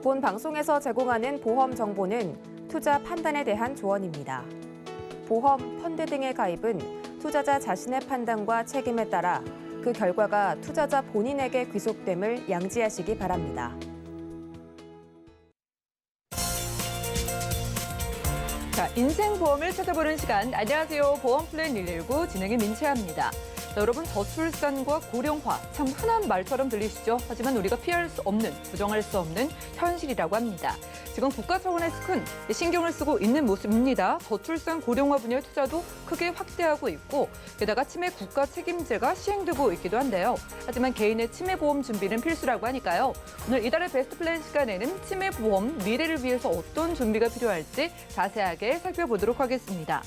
본 방송에서 제공하는 보험 정보는 투자 판단에 대한 조언입니다. 보험, 펀드 등의 가입은 투자자 자신의 판단과 책임에 따라 그 결과가 투자자 본인에게 귀속됨을 양지하시기 바랍니다. 자, 인생보험을 찾아보는 시간. 안녕하세요. 보험플랜 119 진행의 민채아입니다. 자, 여러분, 저출산과 고령화 참 흔한 말처럼 들리시죠? 하지만 우리가 피할 수 없는, 부정할 수 없는 현실이라고 합니다. 지금 국가 차원에서 큰 신경을 쓰고 있는 모습입니다. 저출산 고령화 분야의 투자도 크게 확대하고 있고 게다가 치매 국가 책임제가 시행되고 있기도 한데요. 하지만 개인의 치매 보험 준비는 필수라고 하니까요. 오늘 이달의 베스트 플랜 시간에는 치매 보험 미래를 위해서 어떤 준비가 필요할지 자세하게 살펴보도록 하겠습니다.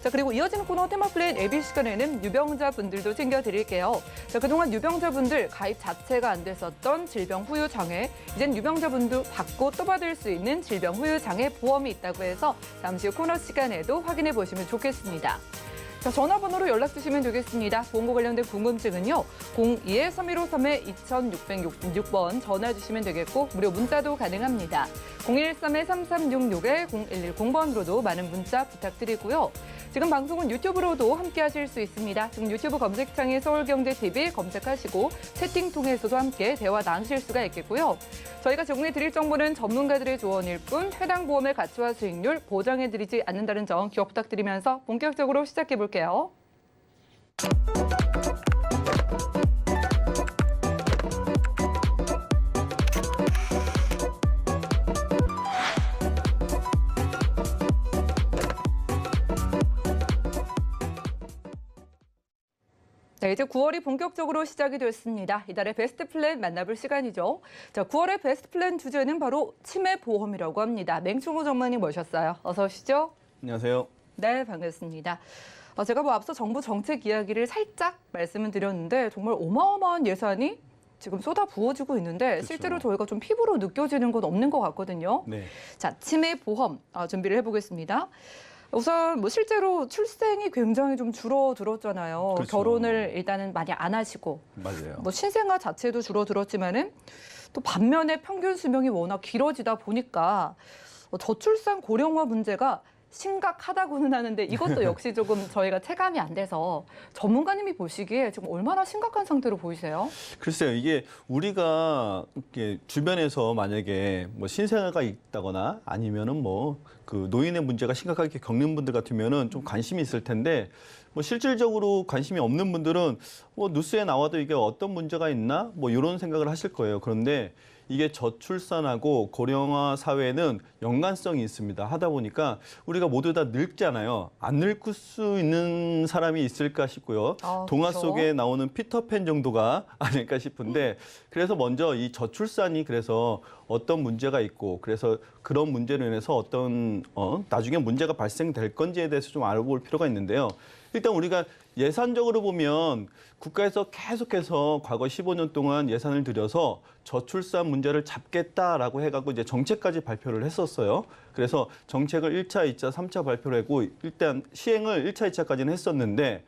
자, 그리고 이어지는 코너 테마 플랜 예비 시간에는 유병자분들도 챙겨드릴게요. 자, 그동안 유병자분들 가입 자체가 안 됐었던 질병 후유 장애, 이젠 유병자분도 받고 또 받을 수 있는 질병 후유 장애 보험이 있다고 해서 잠시 후 코너 시간에도 확인해 보시면 좋겠습니다. 자, 전화번호로 연락 주시면 되겠습니다. 보험과 관련된 궁금증은요. 02-3153-2666번 전화 주시면 되겠고 무료 문자도 가능합니다. 013-3366-0110번으로도 많은 문자 부탁드리고요. 지금 방송은 유튜브로도 함께 하실 수 있습니다. 지금 유튜브 검색창에 서울경제TV 검색하시고 채팅 통해서도 함께 대화 나누실 수가 있겠고요. 저희가 제공해 드릴 정보는 전문가들의 조언일 뿐 해당 보험의 가치와 수익률 보장해 드리지 않는다는 점 기억 부탁드리면서 본격적으로 시작해 볼게요. 네, 이제 9월이 본격적으로 시작이 됐습니다. 이달의 베스트 플랜 만나볼 시간이죠. 자, 9월의 베스트 플랜 주제는 바로 치매 보험이라고 합니다. 맹충호 전문의 모셨어요. 어서 오시죠. 안녕하세요. 네, 반갑습니다. 제가 앞서 정부 정책 이야기를 살짝 말씀을 드렸는데 정말 어마어마한 예산이 지금 쏟아 부어지고 있는데 그렇죠. 실제로 저희가 좀 피부로 느껴지는 건 없는 것 같거든요. 네. 자, 치매 보험 준비를 해보겠습니다. 우선 실제로 출생이 굉장히 좀 줄어들었잖아요. 그렇죠. 결혼을 일단은 많이 안 하시고 맞아요. 신생아 자체도 줄어들었지만은 또 반면에 평균 수명이 워낙 길어지다 보니까 저출산 고령화 문제가 심각하다고는 하는데 이것도 역시 조금 저희가 체감이 안 돼서 전문가님이 보시기에 지금 얼마나 심각한 상태로 보이세요? 글쎄요, 이게 우리가 이렇게 주변에서 만약에 신생아가 있다거나 아니면은 그 노인의 문제가 심각하게 겪는 분들 같으면은 좀 관심이 있을 텐데 실질적으로 관심이 없는 분들은 뉴스에 나와도 이게 어떤 문제가 있나 이런 생각을 하실 거예요. 그런데 이게 저출산하고 고령화 사회는 연관성이 있습니다. 하다 보니까 우리가 모두 다 늙잖아요. 안 늙을 수 있는 사람이 있을까 싶고요. 동화 그렇죠. 속에 나오는 피터팬 정도가 아닐까 싶은데 그래서 먼저 이 저출산이 그래서 어떤 문제가 있고 그래서 그런 문제로 인해서 어떤 나중에 문제가 발생될 건지에 대해서 좀 알아볼 필요가 있는데요. 일단 우리가 예산적으로 보면 국가에서 계속해서 과거 15년 동안 예산을 들여서 저출산 문제를 잡겠다라고 해갖고 이제 정책까지 발표를 했었어요. 그래서 정책을 1차, 2차, 3차 발표를 하고 일단 시행을 1차, 2차까지는 했었는데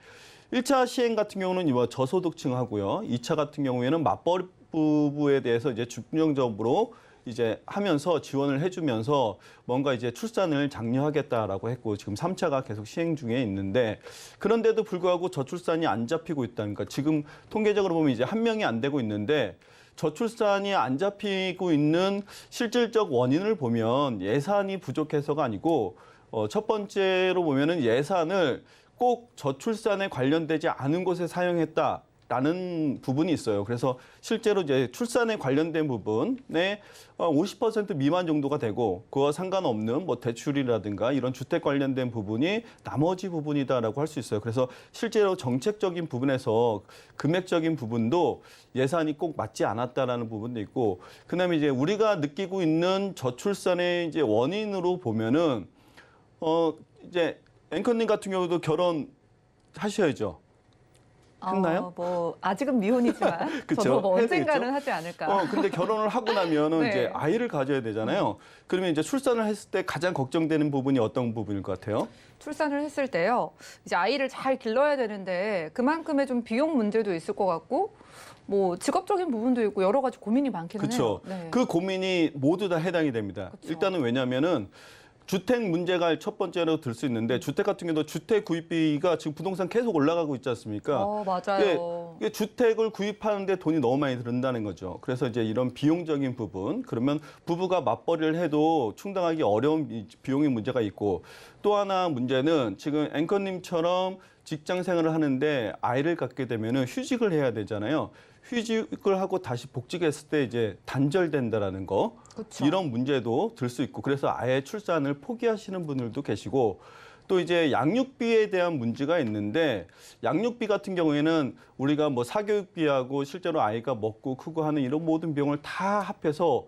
1차 시행 같은 경우는 저소득층하고요. 2차 같은 경우에는 맞벌이 부부에 대해서 이제 중점적으로 이제 하면서 지원을 해주면서 뭔가 이제 출산을 장려하겠다라고 했고 지금 3차가 계속 시행 중에 있는데 그런데도 불구하고 저출산이 안 잡히고 있다는 거. 지금 통계적으로 보면 이제 1명이 안 되고 있는데 저출산이 안 잡히고 있는 실질적 원인을 보면 예산이 부족해서가 아니고 첫 번째로 보면은 예산을 꼭 저출산에 관련되지 않은 곳에 사용했다. 라는 부분이 있어요. 그래서 실제로 이제 출산에 관련된 부분에 50% 미만 정도가 되고 그와 상관없는 대출이라든가 이런 주택 관련된 부분이 나머지 부분이다라고 할 수 있어요. 그래서 실제로 정책적인 부분에서 금액적인 부분도 예산이 꼭 맞지 않았다라는 부분도 있고 그다음에 이제 우리가 느끼고 있는 저출산의 이제 원인으로 보면은 이제 앵커님 같은 경우도 결혼하셔야죠. 했나요? 아직은 미혼이지만 그쵸? 저도 해야 언젠가는 되겠죠? 하지 않을까. 근데 결혼을 하고 나면은 네. 이제 아이를 가져야 되잖아요. 그러면 이제 출산을 했을 때 가장 걱정되는 부분이 어떤 부분일 것 같아요? 출산을 했을 때요. 이제 아이를 잘 길러야 되는데 그만큼의 좀 비용 문제도 있을 것 같고 뭐 직업적인 부분도 있고 여러 가지 고민이 많기는 그렇죠. 해요. 네. 그 고민이 모두 다 해당이 됩니다. 그쵸. 일단은 왜냐하면은 주택 문제가 첫 번째로 들 수 있는데 주택 같은 경우도 주택 구입비가 지금 부동산 계속 올라가고 있지 않습니까? 맞아요. 이게 주택을 구입하는데 돈이 너무 많이 든다는 거죠. 그래서 이제 이런 비용적인 부분, 그러면 부부가 맞벌이를 해도 충당하기 어려운 비용의 문제가 있고 또 하나 문제는 지금 앵커님처럼 직장 생활을 하는데 아이를 갖게 되면은 휴직을 해야 되잖아요. 휴직을 하고 다시 복직했을 때 이제 단절된다라는 거. 그쵸. 이런 문제도 들 수 있고 그래서 아예 출산을 포기하시는 분들도 계시고 또 이제 양육비에 대한 문제가 있는데 양육비 같은 경우에는 우리가 뭐 사교육비하고 실제로 아이가 먹고 크고 하는 이런 모든 비용을 다 합해서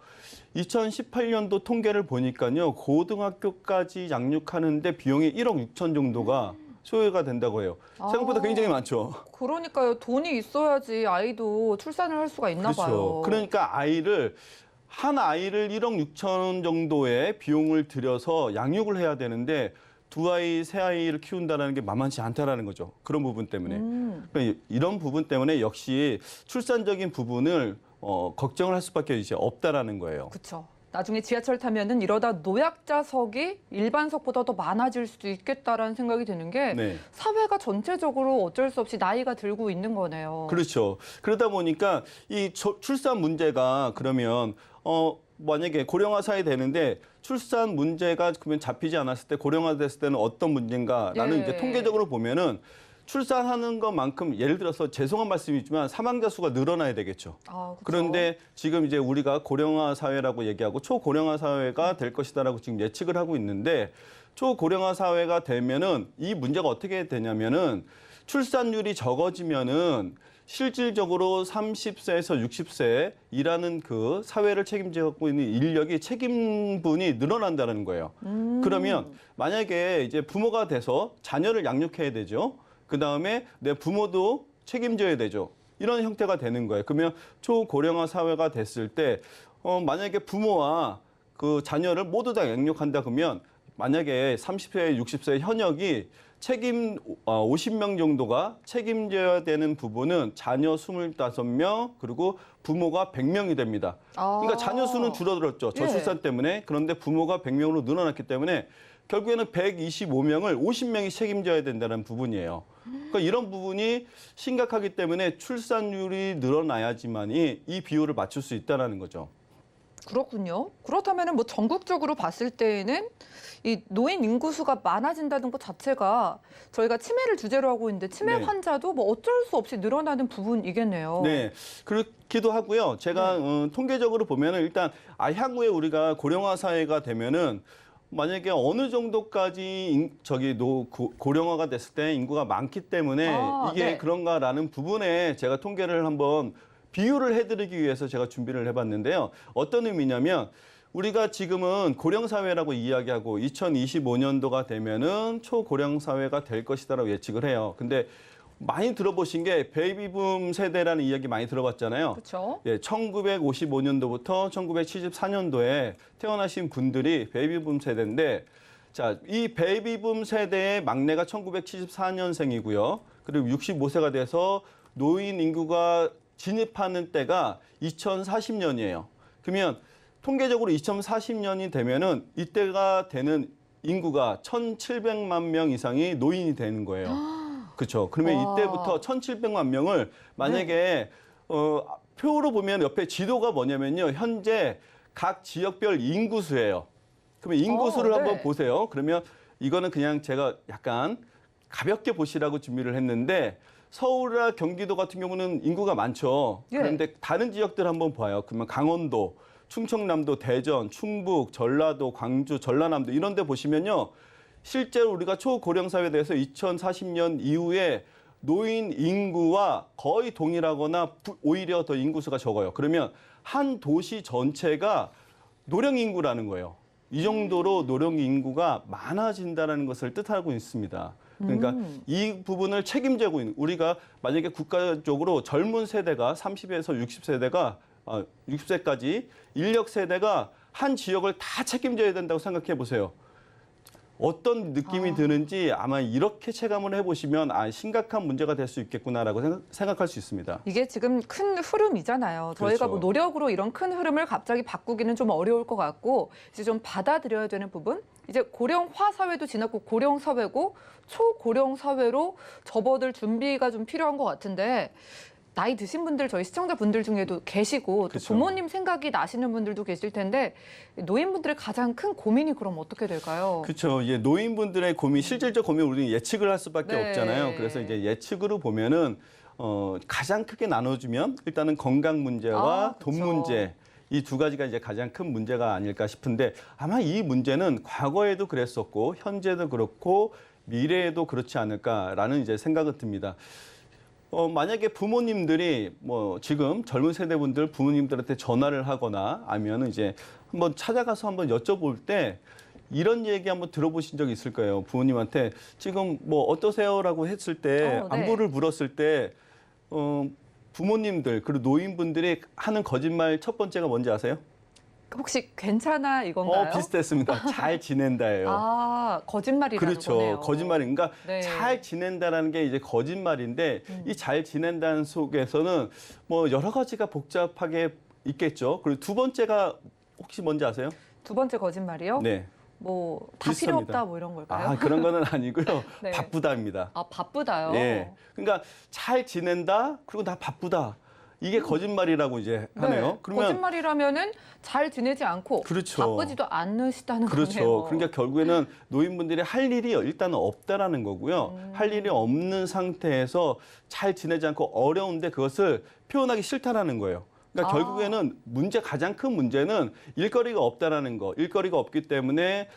2018년도 통계를 보니까요. 고등학교까지 양육하는데 비용이 1억 6천 정도가 소요가 된다고 해요. 생각보다 굉장히 많죠. 그러니까요. 돈이 있어야지 아이도 출산을 할 수가 있나 그렇죠. 봐요. 그러니까 한 아이를 1억 6천 정도의 비용을 들여서 양육을 해야 되는데 두 아이, 세 아이를 키운다는 게 만만치 않다라는 거죠. 그런 부분 때문에. 그러니까 이런 부분 때문에 역시 출산적인 부분을 걱정을 할 수밖에 이제 없다라는 거예요. 그렇죠. 나중에 지하철 타면은 이러다 노약자석이 일반석보다 더 많아질 수도 있겠다라는 생각이 드는 게 네. 사회가 전체적으로 어쩔 수 없이 나이가 들고 있는 거네요. 그렇죠. 그러다 보니까 이 출산 문제가 그러면 만약에 고령화 사회 되는데 출산 문제가 그러면 잡히지 않았을 때 고령화 됐을 때는 어떤 문제인가라는 예. 이제 통계적으로 보면은 출산하는 것만큼 예를 들어서 죄송한 말씀이지만 사망자 수가 늘어나야 되겠죠. 그쵸. 그런데 지금 이제 우리가 고령화 사회라고 얘기하고 초고령화 사회가 될 것이다라고 지금 예측을 하고 있는데 초고령화 사회가 되면은 이 문제가 어떻게 되냐면은 출산율이 적어지면은 실질적으로 30세에서 60세 일하는 그 사회를 책임지고 있는 인력이 책임분이 늘어난다는 거예요. 그러면 만약에 이제 부모가 돼서 자녀를 양육해야 되죠. 그 다음에 내 부모도 책임져야 되죠. 이런 형태가 되는 거예요. 그러면 초고령화 사회가 됐을 때 만약에 부모와 그 자녀를 모두 다 양육한다 그러면 만약에 30세, 60세 현역이 50명 정도가 책임져야 되는 부분은 자녀 25명 그리고 부모가 100명이 됩니다. 그러니까 자녀 수는 줄어들었죠. 저출산 때문에. 그런데 부모가 100명으로 늘어났기 때문에 결국에는 125명을 50명이 책임져야 된다는 부분이에요. 그러니까 이런 부분이 심각하기 때문에 출산율이 늘어나야지만이 이 비율을 맞출 수 있다는 거죠. 그렇군요. 그렇다면 뭐 전국적으로 봤을 때에는 이 노인 인구수가 많아진다는 것 자체가 저희가 치매를 주제로 하고 있는데 치매 네. 환자도 뭐 어쩔 수 없이 늘어나는 부분이겠네요. 네, 그렇기도 하고요. 제가 통계적으로 보면은 일단 향후에 우리가 고령화 사회가 되면은 만약에 어느 정도까지 고령화가 됐을 때 인구가 많기 때문에 이게 네. 그런가라는 부분에 제가 통계를 한번 비유를 해드리기 위해서 제가 준비를 해봤는데요. 어떤 의미냐면 우리가 지금은 고령 사회라고 이야기하고 2025년도가 되면은 초고령 사회가 될 것이다라고 예측을 해요. 근데 많이 들어보신 게 베이비붐 세대라는 이야기 많이 들어봤잖아요. 그렇죠. 예, 1955년도부터 1970년도에 태어나신 분들이 베이비붐 세대인데 자, 이 베이비붐 세대의 막내가 1974년생이고요. 그리고 65세가 돼서 노인 인구가 진입하는 때가 2040년이에요. 그러면 통계적으로 2040년이 되면은 이때가 되는 인구가 1,700만 명 이상이 노인이 되는 거예요. 그렇죠. 그러면 이때부터 1,700만 명을 만약에 표로 보면 옆에 지도가 뭐냐면요. 현재 각 지역별 인구수예요. 그러면 인구수를 한번 보세요. 그러면 이거는 그냥 제가 약간 가볍게 보시라고 준비를 했는데 서울이나 경기도 같은 경우는 인구가 많죠. 그런데 다른 지역들 한번 봐요. 그러면 강원도, 충청남도, 대전, 충북, 전라도, 광주, 전라남도 이런 데 보시면요. 실제로 우리가 초고령 사회에 대해서 2040년 이후에 노인 인구와 거의 동일하거나 오히려 더 인구수가 적어요. 그러면 한 도시 전체가 노령 인구라는 거예요. 이 정도로 노령 인구가 많아진다는 것을 뜻하고 있습니다. 그러니까 이 부분을 책임지고 있는 우리가 만약에 국가적으로 젊은 세대가 30에서 60세대가 60세까지 인력 세대가 한 지역을 다 책임져야 된다고 생각해 보세요. 어떤 느낌이 드는지 아마 이렇게 체감을 해보시면 심각한 문제가 될 수 있겠구나라고 생각할 수 있습니다. 이게 지금 큰 흐름이잖아요. 저희가 그렇죠. 뭐 노력으로 이런 큰 흐름을 갑자기 바꾸기는 좀 어려울 것 같고 이제 좀 받아들여야 되는 부분. 이제 고령화 사회도 지났고 고령 사회고 초고령 사회로 접어들 준비가 좀 필요한 것 같은데 나이 드신 분들 저희 시청자분들 중에도 계시고 또 그렇죠. 부모님 생각이 나시는 분들도 계실 텐데 노인분들의 가장 큰 고민이 그럼 어떻게 될까요? 그렇죠. 이제 노인분들의 고민, 실질적 고민 우리는 예측을 할 수밖에 네. 없잖아요. 그래서 이제 예측으로 보면은 가장 크게 나눠주면 일단은 건강 문제와 돈 그렇죠. 문제. 이 두 가지가 이제 가장 큰 문제가 아닐까 싶은데 아마 이 문제는 과거에도 그랬었고 현재도 그렇고 미래에도 그렇지 않을까라는 이제 생각은 듭니다. 만약에 부모님들이 뭐 지금 젊은 세대분들 부모님들한테 전화를 하거나 아니면 이제 한번 찾아가서 한번 여쭤볼 때 이런 얘기 한번 들어보신 적 있을 거예요. 부모님한테 지금 뭐 어떠세요라고 했을 때 네. 안부를 물었을 때 부모님들 그리고 노인분들이 하는 거짓말 첫 번째가 뭔지 아세요? 혹시 괜찮아 이건가요? 비슷했습니다. 잘 지낸다예요. 아, 거짓말이라는 그렇죠. 거네요. 거짓말인가? 네. 잘 지낸다라는 게 이제 거짓말인데 이 잘 지낸다는 속에서는 뭐 여러 가지가 복잡하게 있겠죠. 그리고 두 번째가 혹시 뭔지 아세요? 두 번째 거짓말이요? 네. 뭐 다 필요 비슷합니다. 없다 뭐 이런 걸까요? 아, 그런 거는 아니고요. 네. 바쁘다입니다. 아, 바쁘다요? 예. 그러니까 잘 지낸다. 그리고 나 바쁘다. 이게 거짓말이라고 이제 하네요. 네. 그러면 거짓말이라면은 잘 지내지 않고 그렇죠. 바쁘지도 않으시다는 그렇죠. 거네요. 그러니까 결국에는 노인분들이 할 일이 일단은 없다라는 거고요. 할 일이 없는 상태에서 잘 지내지 않고 어려운데 그것을 표현하기 싫다라는 거예요. 그러니까 결국에는 가장 큰 문제는 일거리가 없다라는 거. 일거리가 없기 때문에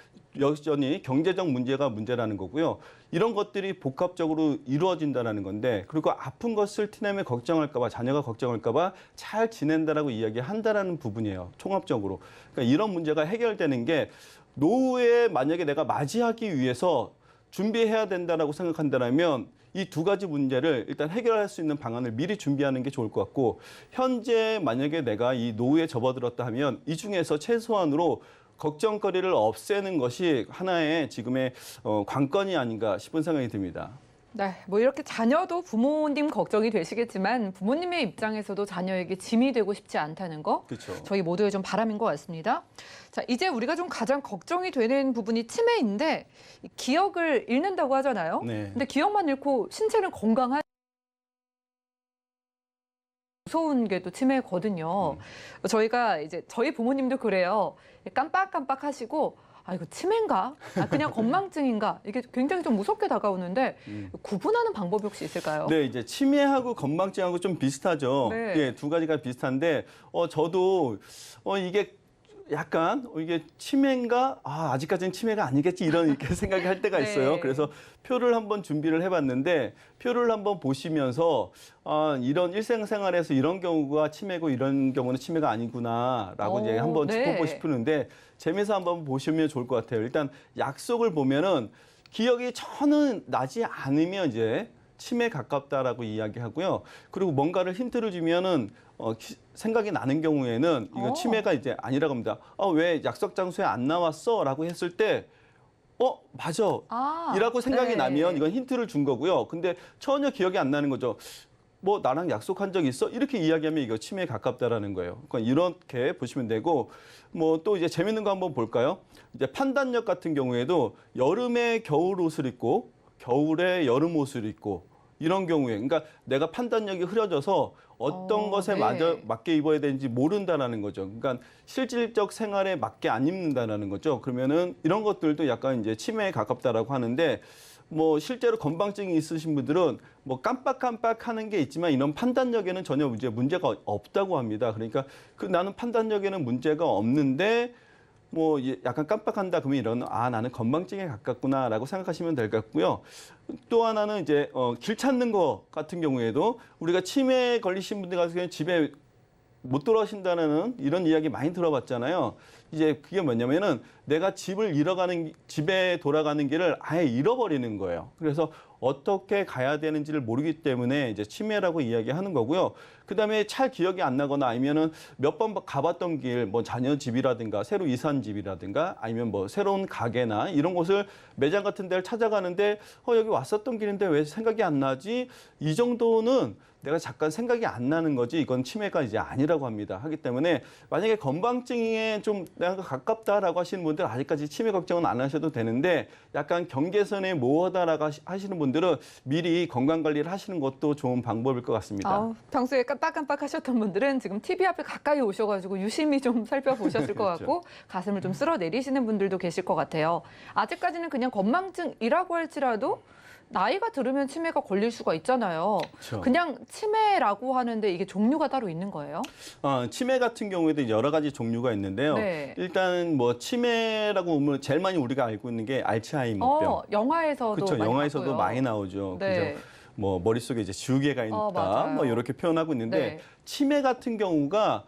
여전히 경제적 문제가 문제라는 거고요. 이런 것들이 복합적으로 이루어진다는 건데 그리고 아픈 것을 티내며 걱정할까 봐 자녀가 걱정할까 봐 잘 지낸다라고 이야기한다라는 부분이에요. 총합적으로. 그러니까 이런 문제가 해결되는 게 노후에 만약에 내가 맞이하기 위해서 준비해야 된다라고 생각한다면 이 두 가지 문제를 일단 해결할 수 있는 방안을 미리 준비하는 게 좋을 것 같고 현재 만약에 내가 이 노후에 접어들었다 하면 이 중에서 최소한으로 걱정거리를 없애는 것이 하나의 지금의 관건이 아닌가 싶은 생각이 듭니다. 네, 뭐 이렇게 자녀도 부모님 걱정이 되시겠지만 부모님의 입장에서도 자녀에게 짐이 되고 싶지 않다는 거 그렇죠. 저희 모두의 좀 바람인 것 같습니다. 자, 이제 우리가 좀 가장 걱정이 되는 부분이 치매인데 기억을 잃는다고 하잖아요. 네. 근데 기억만 잃고 신체는 건강한 무서운 게 또 치매거든요. 저희가 이제 저희 부모님도 그래요. 깜빡깜빡 하시고 아, 이거 치매인가? 아, 그냥 건망증인가? 이게 굉장히 좀 무섭게 다가오는데 구분하는 방법이 혹시 있을까요? 네, 이제 치매하고 건망증하고 좀 비슷하죠. 네. 예, 두 가지가 비슷한데 저도 이게 약간 이게 치매인가? 아직까지는 치매가 아니겠지 이런 이렇게 생각이 할 때가 있어요. 네. 그래서 표를 한번 준비를 해봤는데 표를 한번 보시면서 이런 일생생활에서 이런 경우가 치매고 이런 경우는 치매가 아니구나라고 이제 한번 네. 짚어보고 싶은데 재미있어 한번 보시면 좋을 것 같아요. 일단 약속을 보면은 기억이 전혀 나지 않으면 이제 치매에 가깝다라고 이야기하고요. 그리고 뭔가를 힌트를 주면은 생각이 나는 경우에는 이거 치매가 이제 아니라고 합니다. 왜 약속 장소에 안 나왔어?라고 했을 때 맞아. 이라고 생각이 네. 나면 이건 힌트를 준 거고요. 근데 전혀 기억이 안 나는 거죠. 뭐 나랑 약속한 적 있어? 이렇게 이야기하면 이거 치매에 가깝다라는 거예요. 그러니까 이렇게 보시면 되고 뭐 또 이제 재밌는 거 한번 볼까요? 이제 판단력 같은 경우에도 여름에 겨울 옷을 입고 겨울에 여름 옷을 입고 이런 경우에 그러니까 내가 판단력이 흐려져서 어떤 것에 네. 맞게 입어야 되는지 모른다라는 거죠. 그러니까 실질적 생활에 맞게 안 입는다라는 거죠. 그러면은 이런 것들도 약간 이제 치매에 가깝다라고 하는데 뭐 실제로 건망증이 있으신 분들은 뭐 깜빡깜빡하는 게 있지만 이런 판단력에는 전혀 이제 문제가 없다고 합니다. 그러니까 나는 판단력에는 문제가 없는데 뭐 약간 깜빡한다 그러면 이런 나는 건망증에 가깝구나라고 생각하시면 될 것 같고요. 또 하나는 이제 길 찾는 거 같은 경우에도 우리가 치매에 걸리신 분들 같은 경우는 집에 못 돌아오신다는 이런 이야기 많이 들어봤잖아요. 이제 그게 뭐냐면은 내가 집에 돌아가는 길을 아예 잃어버리는 거예요. 그래서 어떻게 가야 되는지를 모르기 때문에 이제 치매라고 이야기하는 거고요. 그다음에 잘 기억이 안 나거나 아니면은 몇 번 가봤던 길, 뭐 자녀 집이라든가 새로 이사한 집이라든가 아니면 뭐 새로운 가게나 이런 곳을 매장 같은 데를 찾아가는데 여기 왔었던 길인데 왜 생각이 안 나지? 이 정도는 내가 잠깐 생각이 안 나는 거지 이건 치매가 이제 아니라고 합니다. 하기 때문에 만약에 건망증에 좀 내가 가깝다라고 하시는 분들 아직까지 치매 걱정은 안 하셔도 되는데 약간 경계선에 모호하다라고 하시는 분들은 미리 건강 관리를 하시는 것도 좋은 방법일 것 같습니다. 평소에 깜빡깜빡 하셨던 분들은 지금 TV 앞에 가까이 오셔가지고 유심히 좀 살펴보셨을 것 그렇죠. 같고 가슴을 좀 쓸어내리시는 분들도 계실 것 같아요. 아직까지는 그냥 건망증이라고 할지라도 나이가 들으면 치매가 걸릴 수가 있잖아요. 그렇죠. 그냥 치매라고 하는데 이게 종류가 따로 있는 거예요? 치매 같은 경우에도 여러 가지 종류가 있는데요. 네. 일단 뭐 치매라고 보면 제일 많이 우리가 알고 있는 게 알츠하이머병. 영화에서도 그렇죠. 많이 영화에서도 봤고요. 많이 나오죠. 네. 그래서 뭐 머릿속에 이제 지우개가 있다, 맞아요. 뭐 이렇게 표현하고 있는데 네. 치매 같은 경우가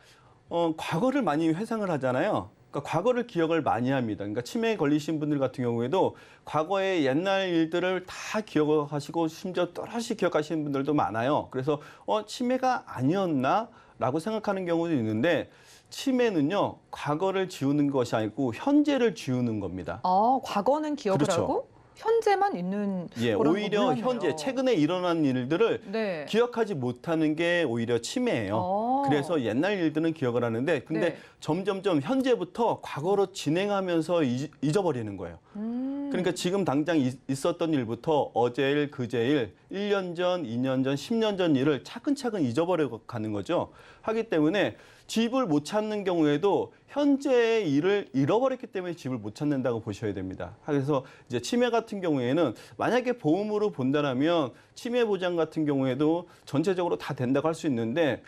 과거를 많이 회상을 하잖아요. 그러니까 과거를 기억을 많이 합니다. 그러니까 치매에 걸리신 분들 같은 경우에도 과거의 옛날 일들을 다 기억하시고 심지어 또렷이 기억하시는 분들도 많아요. 그래서 치매가 아니었나라고 생각하는 경우도 있는데 치매는요 과거를 지우는 것이 아니고 현재를 지우는 겁니다. 과거는 기억을 그렇죠. 하고 현재만 있는 예, 그런 오히려 거 몰랐네요. 현재 최근에 일어난 일들을 네. 기억하지 못하는 게 오히려 치매예요. 그래서 옛날 일들은 기억을 하는데 근데 네. 점점점 현재부터 과거로 진행하면서 잊어버리는 거예요. 그러니까 지금 당장 있었던 일부터 어제 일, 그제 일, 1년 전, 2년 전, 10년 전 일을 차근차근 잊어버려 가는 거죠. 하기 때문에 집을 못 찾는 경우에도 현재의 일을 잃어버렸기 때문에 집을 못 찾는다고 보셔야 됩니다. 그래서 이제 치매 같은 경우에는 만약에 보험으로 본다라면 치매 보장 같은 경우에도 전체적으로 다 된다고 할 수 있는데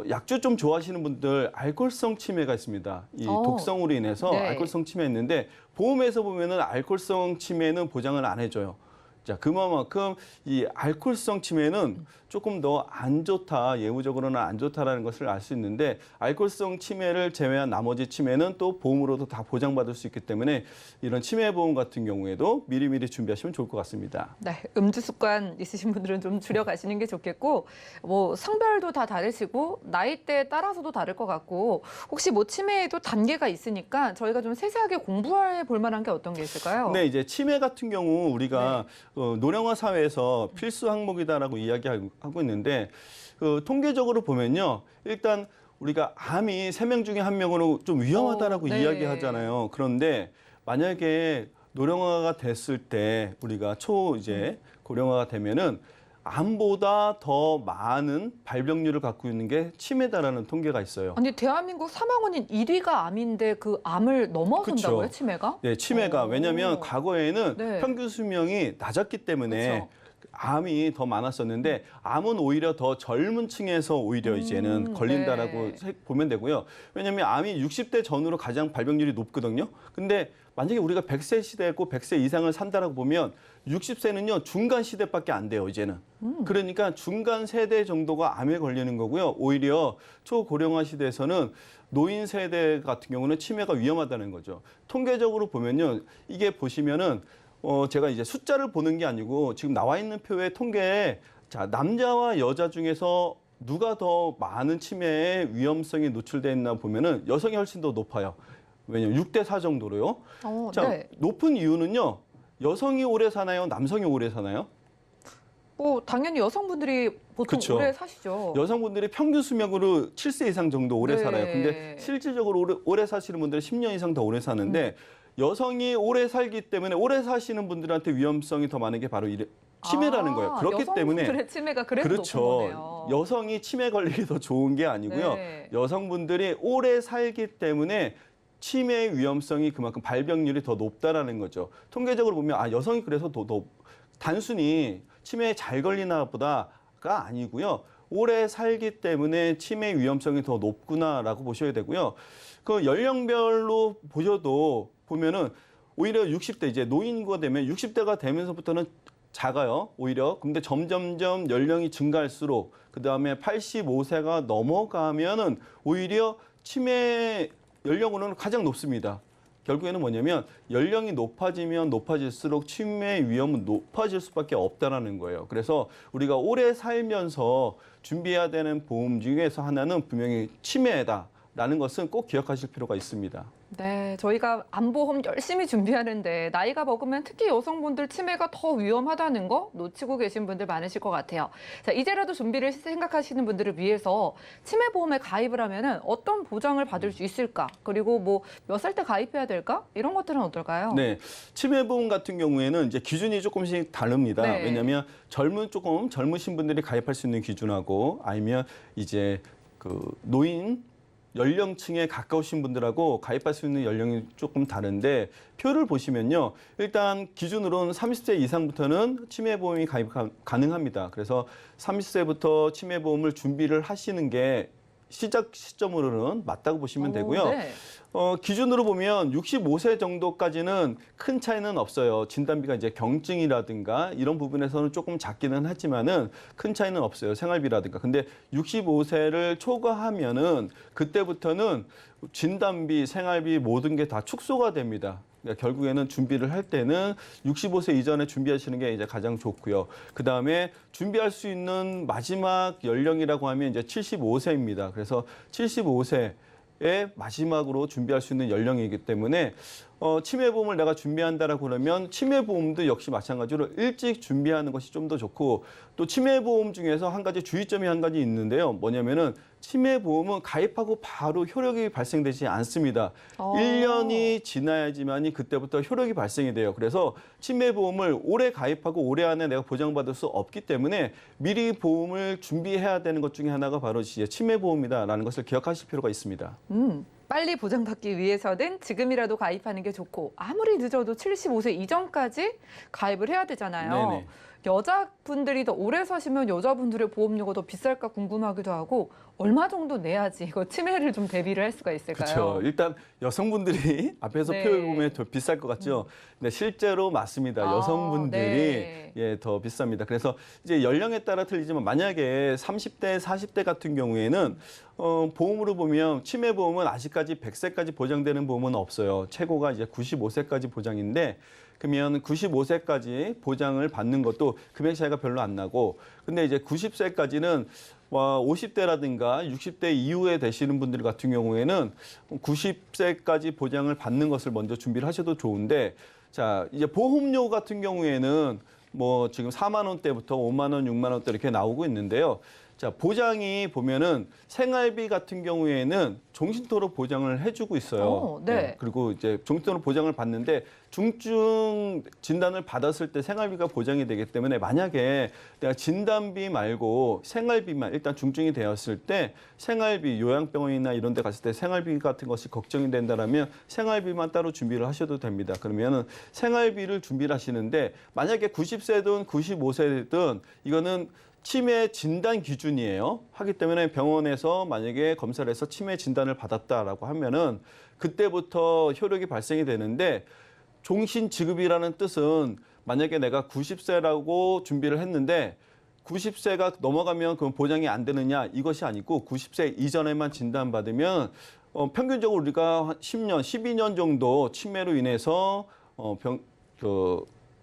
약주 좀 좋아하시는 분들 알코올성 치매가 있습니다. 이 독성으로 인해서 네. 알코올성 치매 있는데 보험에서 보면은 알코올성 치매는 보장을 안 해줘요. 자, 그만큼 이 알코올성 치매는 조금 더 안 좋다, 예후적으로는 안 좋다라는 것을 알 수 있는데 알코올성 치매를 제외한 나머지 치매는 또 보험으로도 다 보장받을 수 있기 때문에 이런 치매 보험 같은 경우에도 미리미리 준비하시면 좋을 것 같습니다. 네, 음주 습관 있으신 분들은 좀 줄여가시는 게 좋겠고, 뭐 성별도 다 다르시고 나이대에 따라서도 다를 것 같고, 혹시 뭐 치매에도 단계가 있으니까 저희가 좀 세세하게 공부해 볼 만한 게 어떤 게 있을까요? 네, 이제 치매 같은 경우 우리가 노령화 사회에서 필수 항목이다라고 이야기하고 있는데 통계적으로 보면요, 일단 우리가 암이 3명 중에 1명으로 좀 위험하다라고 네. 이야기하잖아요. 그런데 만약에 노령화가 됐을 때 우리가 이제 고령화가 되면은 암보다 더 많은 발병률을 갖고 있는 게 치매다라는 통계가 있어요. 아니 대한민국 사망 원인 1위가 암인데 그 암을 넘어선다고요, 그쵸. 치매가? 네, 치매가 왜냐하면 과거에는 네. 평균 수명이 낮았기 때문에 그쵸. 암이 더 많았었는데 암은 오히려 더 젊은 층에서 오히려 이제는 걸린다라고 보면 되고요. 왜냐하면 암이 60대 전후로 가장 발병률이 높거든요. 근데 만약에 우리가 100세 시대고 100세 이상을 산다라고 보면 60세는요 중간 시대밖에 안 돼요 이제는. 그러니까 중간 세대 정도가 암에 걸리는 거고요. 오히려 초고령화 시대에서는 노인 세대 같은 경우는 치매가 위험하다는 거죠. 통계적으로 보면요, 이게 보시면은 제가 이제 숫자를 보는 게 아니고 지금 나와 있는 표의 통계에 자 남자와 여자 중에서 누가 더 많은 치매의 위험성이 노출돼 있나 보면은 여성이 훨씬 더 높아요. 왜냐면 6대4 정도로요. 자, 네. 높은 이유는요. 여성이 오래 사나요? 남성이 오래 사나요? 뭐 당연히 여성분들이 보통 그쵸. 오래 사시죠. 여성분들이 평균 수명으로 7세 이상 정도 오래 네. 살아요. 근데 실질적으로 오래 사시는 분들은 10년 이상 더 오래 사는데 여성이 오래 살기 때문에 오래 사시는 분들한테 위험성이 더 많은 게 바로 치매라는 거예요. 그렇기 때문에 여성분들의 치매가 그래서 그렇죠. 높은 거네요. 여성이 치매 걸리기 더 좋은 게 아니고요. 네. 여성분들이 오래 살기 때문에 치매의 위험성이 그만큼 발병률이 더 높다라는 거죠. 통계적으로 보면 여성이 그래서 더 단순히 치매에 잘 걸리나 보다가 아니고요. 오래 살기 때문에 치매 위험성이 더 높구나라고 보셔야 되고요. 그 연령별로 보면은 오히려 60대 이제 노인과 되면 60대가 되면서부터는 작아요. 오히려. 근데 점점점 연령이 증가할수록 그다음에 85세가 넘어가면은 오히려 치매 연령으로는 가장 높습니다. 결국에는 뭐냐면 연령이 높아지면 높아질수록 치매 위험은 높아질 수밖에 없다라는 거예요. 그래서 우리가 오래 살면서 준비해야 되는 보험 중에서 하나는 분명히 치매다라는 것은 꼭 기억하실 필요가 있습니다. 네, 저희가 안보험 열심히 준비하는데 나이가 먹으면 특히 여성분들 치매가 더 위험하다는 거 놓치고 계신 분들 많으실 것 같아요. 자, 이제라도 준비를 생각하시는 분들을 위해서 치매보험에 가입을 하면은 어떤 보장을 받을 수 있을까? 그리고 뭐 몇 살 때 가입해야 될까? 이런 것들은 어떨까요? 네, 치매보험 같은 경우에는 이제 기준이 조금씩 다릅니다. 네. 왜냐하면 조금 젊으신 분들이 가입할 수 있는 기준하고 아니면 이제 그 노인 연령층에 가까우신 분들하고 가입할 수 있는 연령이 조금 다른데 표를 보시면요. 일단 기준으로는 30세 이상부터는 치매보험이 가입 가능합니다. 그래서 30세부터 치매보험을 준비를 하시는 게 시작 시점으로는 맞다고 보시면 되고요. 네. 기준으로 보면 65세 정도까지는 큰 차이는 없어요. 진단비가 이제 경증이라든가 이런 부분에서는 조금 작기는 하지만은 큰 차이는 없어요. 생활비라든가. 근데 65세를 초과하면은 그때부터는 진단비, 생활비 모든 게 다 축소가 됩니다. 그러니까 결국에는 준비를 할 때는 65세 이전에 준비하시는 게 이제 가장 좋고요. 그 다음에 준비할 수 있는 마지막 연령이라고 하면 이제 75세입니다. 그래서 75세 의 마지막으로 준비할 수 있는 연령이기 때문에 치매보험을 내가 준비한다라고 그러면 치매보험도 역시 마찬가지로 일찍 준비하는 것이 좀 더 좋고 또 치매보험 중에서 한 가지 주의점이 한 가지 있는데요. 뭐냐면은 치매보험은 가입하고 바로 효력이 발생되지 않습니다. 1년이 지나야지만이 그때부터 효력이 발생이 돼요. 그래서 치매보험을 오래 가입하고 올해 안에 내가 보장받을 수 없기 때문에 미리 보험을 준비해야 되는 것 중에 하나가 바로 이제 치매보험이다라는 것을 기억하실 필요가 있습니다. 빨리 보장받기 위해서는 지금이라도 가입하는 게 좋고 아무리 늦어도 75세 이전까지 가입을 해야 되잖아요. 네네. 여자분들이 더 오래 사시면 여자분들의 보험료가 더 비쌀까 궁금하기도 하고 얼마 정도 내야지 이거 치매를 좀 대비를 할 수가 있을까요? 그렇죠. 일단 여성분들이 앞에서 네. 표를 보면 더 비쌀 것 같죠. 근데 실제로 맞습니다. 여성분들이 네. 예, 더 비쌉니다. 그래서 이제 연령에 따라 틀리지만 만약에 30대, 40대 같은 경우에는 보험으로 보면 치매 보험은 아직까지 100세까지 보장되는 보험은 없어요. 최고가 이제 95세까지 보장인데 그러면 95세까지 보장을 받는 것도 금액 차이가 별로 안 나고 근데 이제 90세까지는 50대라든가 60대 이후에 되시는 분들 같은 경우에는 90세까지 보장을 받는 것을 먼저 준비를 하셔도 좋은데 자, 이제 보험료 같은 경우에는 뭐 지금 4만 원대부터 5만 원, 6만 원대 이렇게 나오고 있는데요. 자, 보장이 보면은 생활비 같은 경우에는 종신토로 보장을 해주고 있어요. 네. 그리고 이제 종신토로 보장을 받는데 중증 진단을 받았을 때 생활비가 보장이 되기 때문에 만약에 내가 진단비 말고 생활비만 일단 중증이 되었을 때 생활비 요양병원이나 이런 데 갔을 때 생활비 같은 것이 걱정이 된다라면 생활비만 따로 준비를 하셔도 됩니다. 그러면은 생활비를 준비를 하시는데 만약에 90세든 95세든 이거는 치매 진단 기준이에요. 하기 때문에 병원에서 만약에 검사를 해서 치매 진단을 받았다라고 하면은 그때부터 효력이 발생이 되는데 종신 지급이라는 뜻은 만약에 내가 90세라고 준비를 했는데 90세가 넘어가면 그건 보장이 안 되느냐 이것이 아니고 90세 이전에만 진단받으면 평균적으로 우리가 10년, 12년 정도 치매로 인해서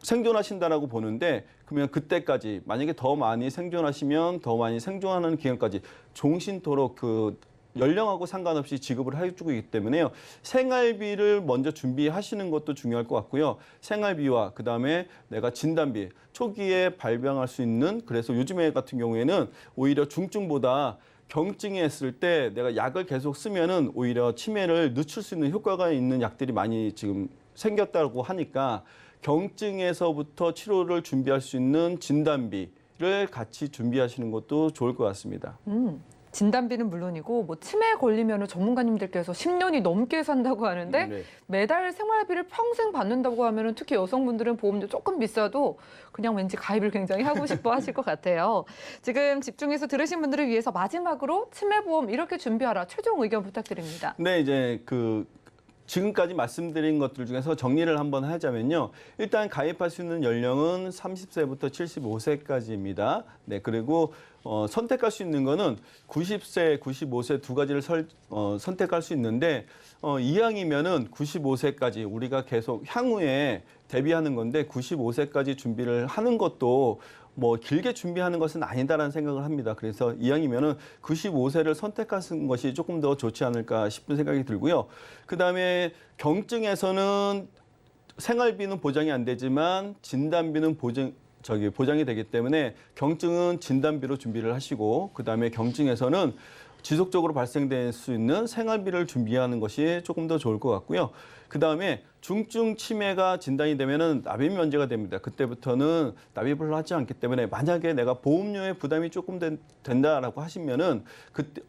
생존하신다라고 보는데 그러면 그때까지 만약에 더 많이 생존하시면 더 많이 생존하는 기간까지 종신토록 그 연령하고 상관없이 지급을 해주고 있기 때문에요. 생활비를 먼저 준비하시는 것도 중요할 것 같고요. 생활비와 그다음에 내가 진단비 초기에 발병할 수 있는 그래서 요즘에 같은 경우에는 오히려 중증보다 경증이 했을 때 내가 약을 계속 쓰면은 오히려 치매를 늦출 수 있는 효과가 있는 약들이 많이 지금 생겼다고 하니까 경증에서부터 치료를 준비할 수 있는 진단비를 같이 준비하시는 것도 좋을 것 같습니다. 진단비는 물론이고 뭐 치매에 걸리면 전문가님들께서 10년이 넘게 산다고 하는데 네. 매달 생활비를 평생 받는다고 하면 특히 여성분들은 보험료 조금 비싸도 그냥 왠지 가입을 굉장히 하고 싶어 하실 것 같아요. 지금 집중해서 들으신 분들을 위해서 마지막으로 치매보험 이렇게 준비하라 최종 의견 부탁드립니다. 네, 이제 지금까지 말씀드린 것들 중에서 정리를 한번 하자면요. 일단 가입할 수 있는 연령은 30세부터 75세까지입니다. 네, 그리고 선택할 수 있는 거는 90세, 95세 두 가지를 선택할 수 있는데 이왕이면은 95세까지 우리가 계속 향후에 대비하는 건데 95세까지 준비를 하는 것도 뭐 길게 준비하는 것은 아니다라는 생각을 합니다. 그래서 이왕이면은 95세를 선택하는 것이 조금 더 좋지 않을까 싶은 생각이 들고요. 그다음에 경증에서는 생활비는 보장이 안 되지만 진단비는 보장이 되기 때문에 경증은 진단비로 준비를 하시고 그다음에 경증에서는 지속적으로 발생될 수 있는 생활비를 준비하는 것이 조금 더 좋을 것 같고요. 그다음에 중증 치매가 진단이 되면은 납입 면제가 됩니다. 그때부터는 납입을 하지 않기 때문에 만약에 내가 보험료의 부담이 조금 된다라고 하시면은 그때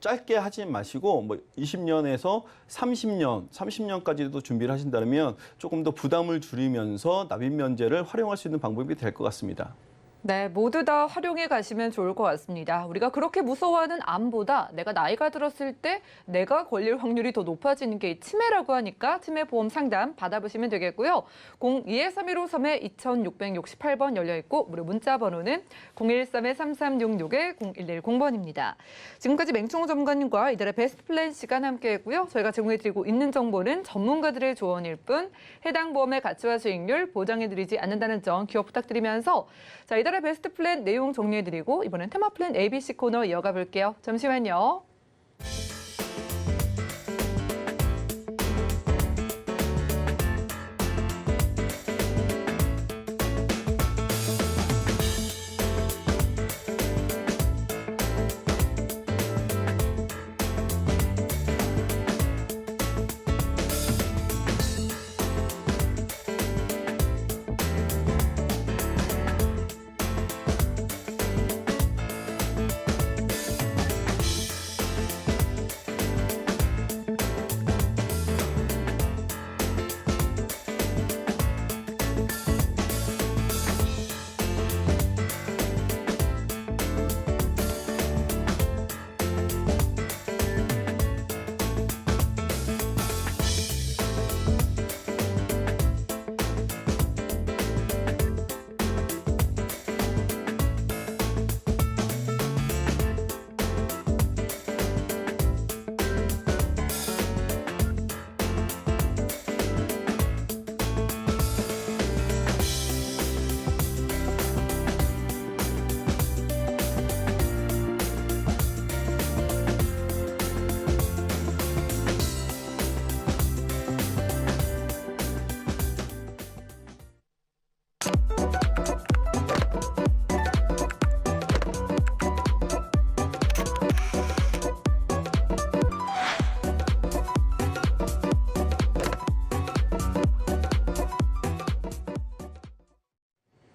짧게 하지 마시고 20년에서 30년까지도 준비를 하신다면 조금 더 부담을 줄이면서 납입 면제를 활용할 수 있는 방법이 될 것 같습니다. 네, 모두 다 활용해 가시면 좋을 것 같습니다. 우리가 그렇게 무서워하는 암보다 내가 나이가 들었을 때 내가 걸릴 확률이 더 높아지는 게 치매라고 하니까 치매보험 상담 받아보시면 되겠고요. 02-3153-2668번 열려있고 무료 문자 번호는 013-3366-0110번입니다. 지금까지 맹충호 전문가님과 이달의 베스트 플랜 시간 함께했고요. 저희가 제공해드리고 있는 정보는 전문가들의 조언일 뿐 해당 보험의 가치와 수익률 보장해드리지 않는다는 점 기억 부탁드리면서 자, 이달의 베스트 플랜 내용 정리해드리고 이번엔 테마 플랜 ABC 코너 이어가 볼게요. 잠시만요.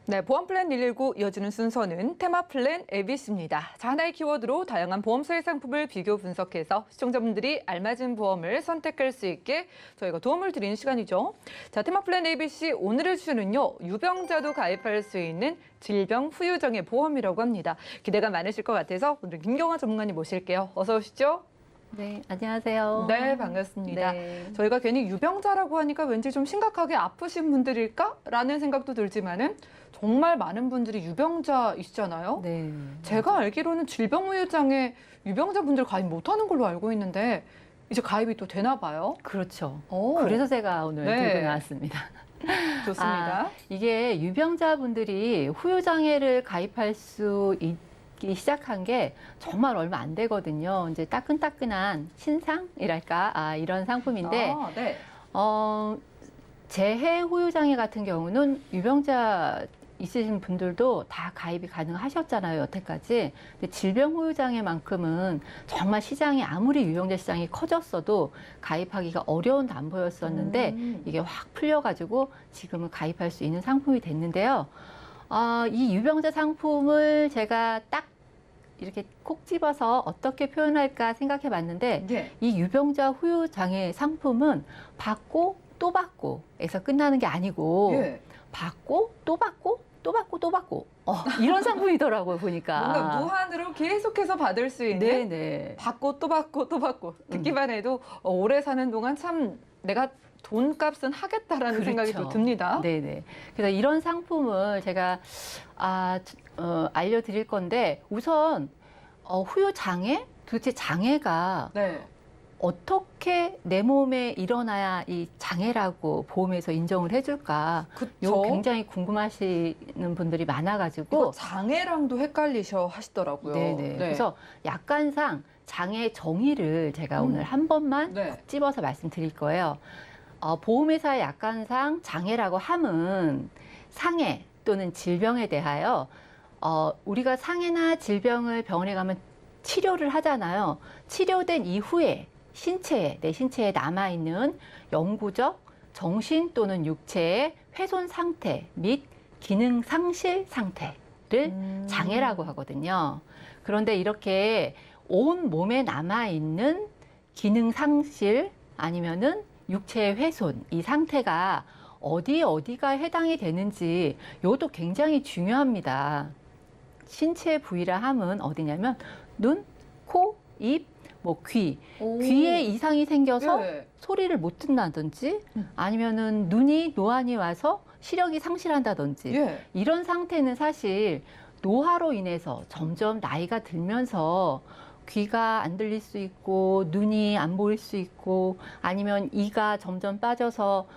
네, 보험 플랜 119 이어지는 순서는 테마 플랜 ABC입니다. 자, 하나의 키워드로 다양한 보험사의 상품을 비교 분석해서 시청자분들이 알맞은 보험을 선택할 수 있게 저희가 도움을 드리는 시간이죠. 자, 테마 플랜 ABC 오늘의 주제는요. 유병자도 가입할 수 있는 질병 후유장애 보험이라고 합니다. 기대가 많으실 것 같아서 오늘 김경화 전문가님 모실게요. 어서 오시죠. 네, 안녕하세요. 네, 반갑습니다. 네. 저희가 괜히 유병자라고 하니까 왠지 좀 심각하게 아프신 분들일까라는 생각도 들지만은 정말 많은 분들이 유병자이시잖아요. 네. 제가 알기로는 질병후유장애 유병자분들 가입 못하는 걸로 알고 있는데 이제 가입이 또 되나 봐요. 그렇죠. 오. 그래서 제가 오늘 네. 들고 나왔습니다. 좋습니다. 이게 유병자분들이 후유장애를 가입할 수 있기 시작한 게 정말 얼마 안 되거든요. 이제 따끈따끈한 신상이랄까 이런 상품인데 네. 재해 후유장애 같은 경우는 유병자 있으신 분들도 다 가입이 가능하셨잖아요, 여태까지. 근데 질병 후유장애만큼은 정말 시장이 아무리 유병자 시장이 커졌어도 가입하기가 어려운 담보였었는데 이게 확 풀려가지고 지금은 가입할 수 있는 상품이 됐는데요. 이 유병자 상품을 제가 딱 이렇게 콕 집어서 어떻게 표현할까 생각해 봤는데 네. 이 유병자 후유장애 상품은 받고 또 받고에서 끝나는 게 아니고 예. 받고 또 받고 또 받고 또 받고 이런 상품이더라고요 보니까. 뭔가 무한으로 계속해서 받을 수 있는 네네. 받고 또 받고 또 받고 듣기만 해도 오래 사는 동안 참 내가 돈값은 하겠다라는 생각이 또 듭니다. 네네. 그래서 이런 상품을 제가 알려드릴 건데 우선 후유 장애 도대체 장애가 네. 어떻게 내 몸에 일어나야 이 장애라고 보험에서 인정을 해줄까? 이거 그쵸? 굉장히 궁금하시는 분들이 이거 많아가지고. 장애랑도 헷갈리셔 하시더라고요. 네네. 네. 그래서 약관상 장애 정의를 제가 오늘 한 번만 네. 집어서 말씀드릴 거예요. 보험회사의 약관상 장애라고 함은 상해 또는 질병에 대하여 우리가 상해나 질병을 병원에 가면 치료를 하잖아요. 치료된 이후에 내 신체에 남아있는 영구적 정신 또는 육체의 훼손 상태 및 기능 상실 상태를 장애라고 하거든요. 그런데 이렇게 온 몸에 남아있는 기능 상실 아니면은 육체의 훼손 이 상태가 어디가 해당이 되는지 이것도 굉장히 중요합니다. 신체 부위라 함은 어디냐면 눈, 코, 입, 귀. 귀에 이상이 생겨서 네. 소리를 못 듣는다든지 아니면은 눈이 노안이 와서 시력이 상실한다든지 예. 이런 상태는 사실 노화로 인해서 점점 나이가 들면서 귀가 안 들릴 수 있고 눈이 안 보일 수 있고 아니면 이가 점점 빠져서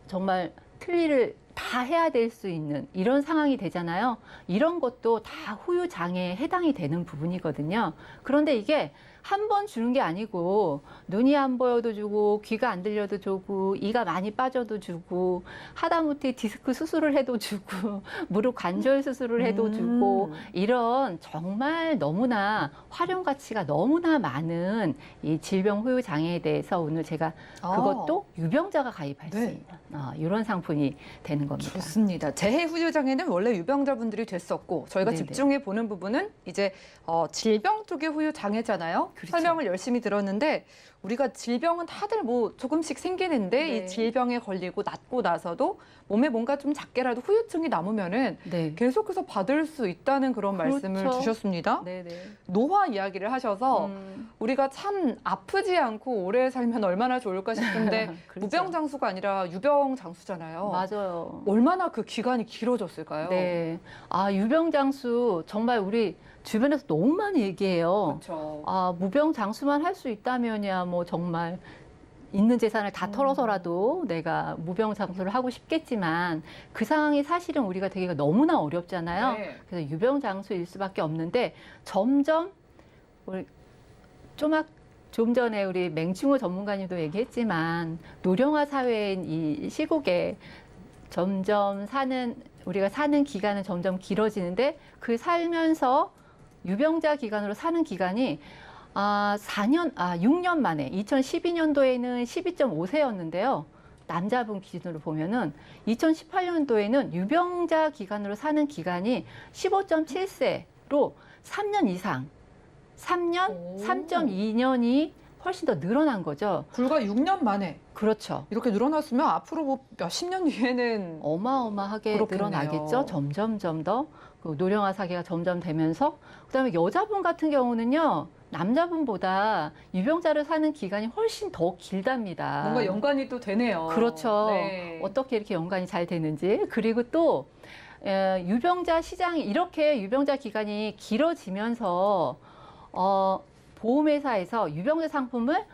정말 틀니를 다 해야 될 수 있는 이런 상황이 되잖아요. 이런 것도 다 후유 장애에 해당이 되는 부분이거든요. 그런데 이게 한 번 주는 게 아니고 눈이 안 보여도 주고 귀가 안 들려도 주고 이가 많이 빠져도 주고 하다못해 디스크 수술을 해도 주고 무릎 관절 수술을 해도 주고 이런 정말 너무나 활용 가치가 너무나 많은 이 질병 후유 장애에 대해서 오늘 제가 그것도 유병자가 가입할 수 네. 있는 이런 상품이 되는 겁니다. 좋습니다. 재해 후유 장애는 원래 유병자분들이 됐었고 저희가 네네. 집중해 보는 부분은 이제 질병 쪽의 후유 장애잖아요. 그렇죠. 설명을 열심히 들었는데 우리가 질병은 다들 뭐 조금씩 생기는데 네. 이 질병에 걸리고 낫고 나서도 몸에 뭔가 좀 작게라도 후유증이 남으면은 네. 계속해서 받을 수 있다는 그런 말씀을 그렇죠. 주셨습니다. 네네. 노화 이야기를 하셔서 우리가 참 아프지 않고 오래 살면 얼마나 좋을까 싶은데 그렇죠. 무병장수가 아니라 유병장수잖아요. 맞아요. 얼마나 그 기간이 길어졌을까요? 네. 유병장수 정말 우리 주변에서 너무 많이 얘기해요. 그렇죠. 무병장수만 할 수 있다면야 뭐 정말 있는 재산을 다 털어서라도 내가 무병장수를 하고 싶겠지만 그 상황이 사실은 우리가 되기가 너무나 어렵잖아요. 네. 그래서 유병장수일 수밖에 없는데 점점 우리 좀 전에 우리 맹충호 전문가님도 얘기했지만 노령화 사회인 이 시국에 점점 우리가 사는 기간은 점점 길어지는데 그 살면서 유병자 기간으로 사는 기간이 6년 만에 2012년도에는 12.5세였는데요. 남자분 기준으로 보면은 2018년도에는 유병자 기간으로 사는 기간이 15.7세로 3년 이상, 3.2년이 훨씬 더 늘어난 거죠. 불과 6년 만에 그렇죠. 이렇게 늘어났으면 앞으로 뭐 몇십 년 뒤에는 어마어마하게 그렇겠네요. 늘어나겠죠. 점점 더. 그 노령화 사계가 점점 되면서 그다음에 여자분 같은 경우는요. 남자분보다 유병자를 사는 기간이 훨씬 더 길답니다. 뭔가 연관이 또 되네요. 그렇죠. 네. 어떻게 이렇게 연관이 잘 되는지. 그리고 또 유병자 시장이 이렇게 유병자 기간이 길어지면서 보험회사에서 유병자 상품을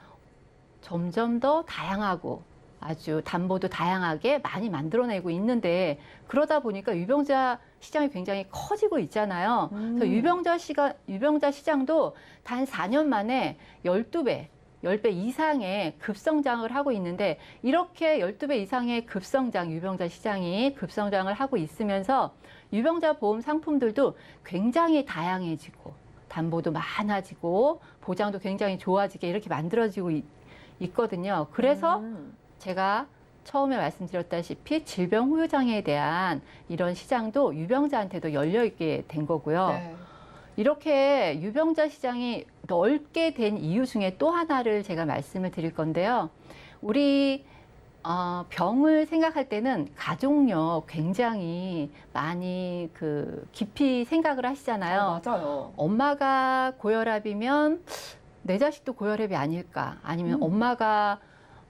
점점 더 다양하고 아주 담보도 다양하게 많이 만들어내고 있는데 그러다 보니까 유병자 시장이 굉장히 커지고 있잖아요. 그래서 유병자 시장도 단 4년 만에 12배 이상의 급성장을 하고 있는데 이렇게 12배 이상의 유병자 시장이 급성장을 하고 있으면서 유병자 보험 상품들도 굉장히 다양해지고 담보도 많아지고 보장도 굉장히 좋아지게 이렇게 만들어지고 있거든요. 그래서 제가 처음에 말씀드렸다시피 질병 후유 장애에 대한 이런 시장도 유병자한테도 열려 있게 된 거고요. 네. 이렇게 유병자 시장이 넓게 된 이유 중에 또 하나를 제가 말씀을 드릴 건데요. 우리 병을 생각할 때는 가족력 굉장히 많이 깊이 생각을 하시잖아요. 맞아요. 엄마가 고혈압이면 내 자식도 고혈압이 아닐까? 아니면 엄마가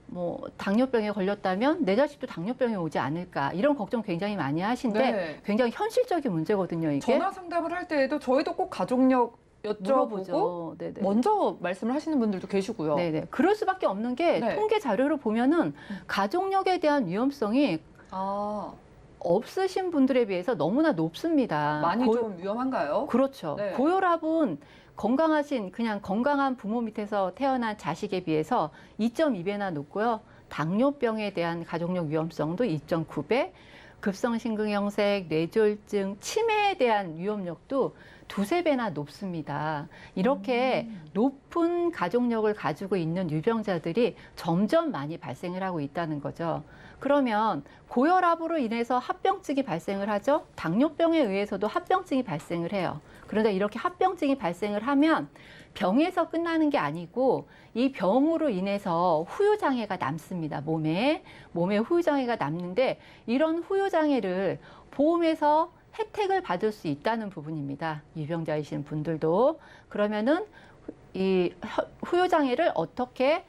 뭐 당뇨병에 걸렸다면 내 자식도 당뇨병이 오지 않을까? 이런 걱정 굉장히 많이 하신데 네. 굉장히 현실적인 문제거든요, 이게. 전화 상담을 할 때에도 저희도 꼭 가족력 여쭤보고 물어보죠. 네네. 먼저 말씀을 하시는 분들도 계시고요. 네네. 그럴 수밖에 없는 게 네. 통계 자료를 보면은 가족력에 대한 위험성이 아, 없으신 분들에 비해서 너무나 높습니다. 많이 좀 위험한가요? 그렇죠. 네. 고혈압은 건강하신 그냥 건강한 부모 밑에서 태어난 자식에 비해서 2.2배나 높고요. 당뇨병에 대한 가족력 위험성도 2.9배, 급성심근경색, 뇌졸중, 치매에 대한 위험력도 2~3배나 높습니다. 이렇게 높은 가족력을 가지고 있는 유병자들이 점점 많이 발생을 하고 있다는 거죠. 그러면 고혈압으로 인해서 합병증이 발생을 하죠. 당뇨병에 의해서도 합병증이 발생을 해요. 그런데 이렇게 합병증이 발생을 하면 병에서 끝나는 게 아니고 이 병으로 인해서 후유장애가 남습니다. 몸에 후유장애가 남는데 이런 후유장애를 보험에서 혜택을 받을 수 있다는 부분입니다. 유병자이신 분들도. 그러면은 이 후유장애를 어떻게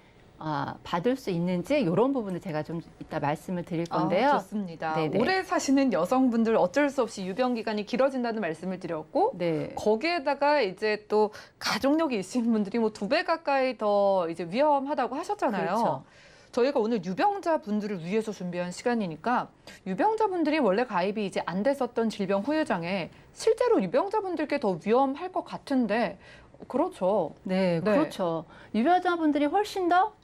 받을 수 있는지 이런 부분을 제가 좀 이따 말씀을 드릴 건데요. 좋습니다. 네네. 오래 사시는 여성분들 어쩔 수 없이 유병 기간이 길어진다는 말씀을 드렸고 네. 거기에다가 이제 또 가족력이 있으신 분들이 뭐 2배 가까이 더 이제 위험하다고 하셨잖아요. 그렇죠. 저희가 오늘 유병자 분들을 위해서 준비한 시간이니까 유병자 분들이 원래 가입이 이제 안 됐었던 질병 후유장애 실제로 유병자 분들께 더 위험할 것 같은데 그렇죠. 네, 네. 그렇죠. 유병자분들이 훨씬 더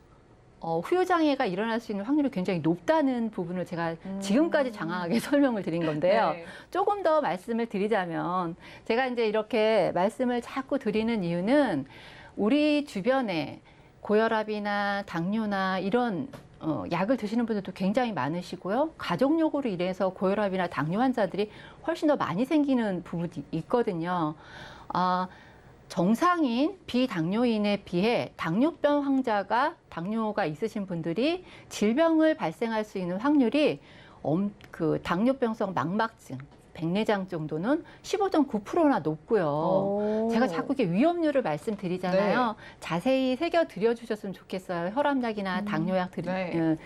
후유장애가 일어날 수 있는 확률이 굉장히 높다는 부분을 제가 지금까지 장황하게 설명을 드린 건데요. 네. 조금 더 말씀을 드리자면 제가 이제 이렇게 말씀을 자꾸 드리는 이유는 우리 주변에 고혈압이나 당뇨나 이런 약을 드시는 분들도 굉장히 많으시고요. 가족력으로 인해서 고혈압이나 당뇨 환자들이 훨씬 더 많이 생기는 부분이 있거든요. 정상인 비당뇨인에 비해 당뇨병 환자가 당뇨가 있으신 분들이 질병을 발생할 수 있는 확률이 당뇨병성 망막증, 백내장 정도는 15.9%나 높고요. 제가 자꾸 이렇게 위험률을 말씀드리잖아요. 네. 자세히 새겨 드려주셨으면 좋겠어요. 혈압약이나 당뇨약 네.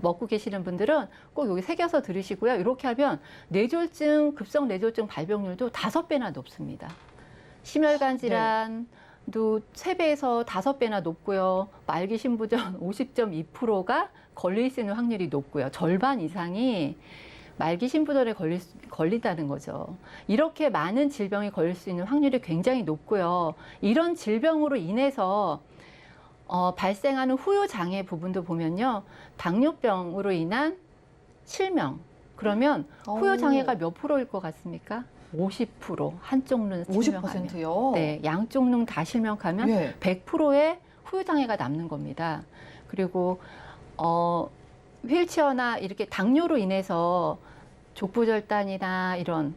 먹고 계시는 분들은 꼭 여기 새겨서 들으시고요. 이렇게 하면 뇌졸중, 급성 뇌졸중 발병률도 5배나 높습니다. 심혈관 질환도 3배에서 5배나 높고요. 말기 신부전 50.2%가 걸릴 수 있는 확률이 높고요. 절반 이상이 말기 신부전에 걸린다는 거죠. 이렇게 많은 질병이 걸릴 수 있는 확률이 굉장히 높고요. 이런 질병으로 인해서 발생하는 후유장애 부분도 보면요. 당뇨병으로 인한 실명. 그러면 후유장애가 몇 프로일 것 같습니까? 50%. 한쪽 눈 실명하면. 50%요? 네, 양쪽 눈 다 실명하면 예. 100%의 후유장애가 남는 겁니다. 그리고 휠체어나 이렇게 당뇨로 인해서 족부절단이나 이런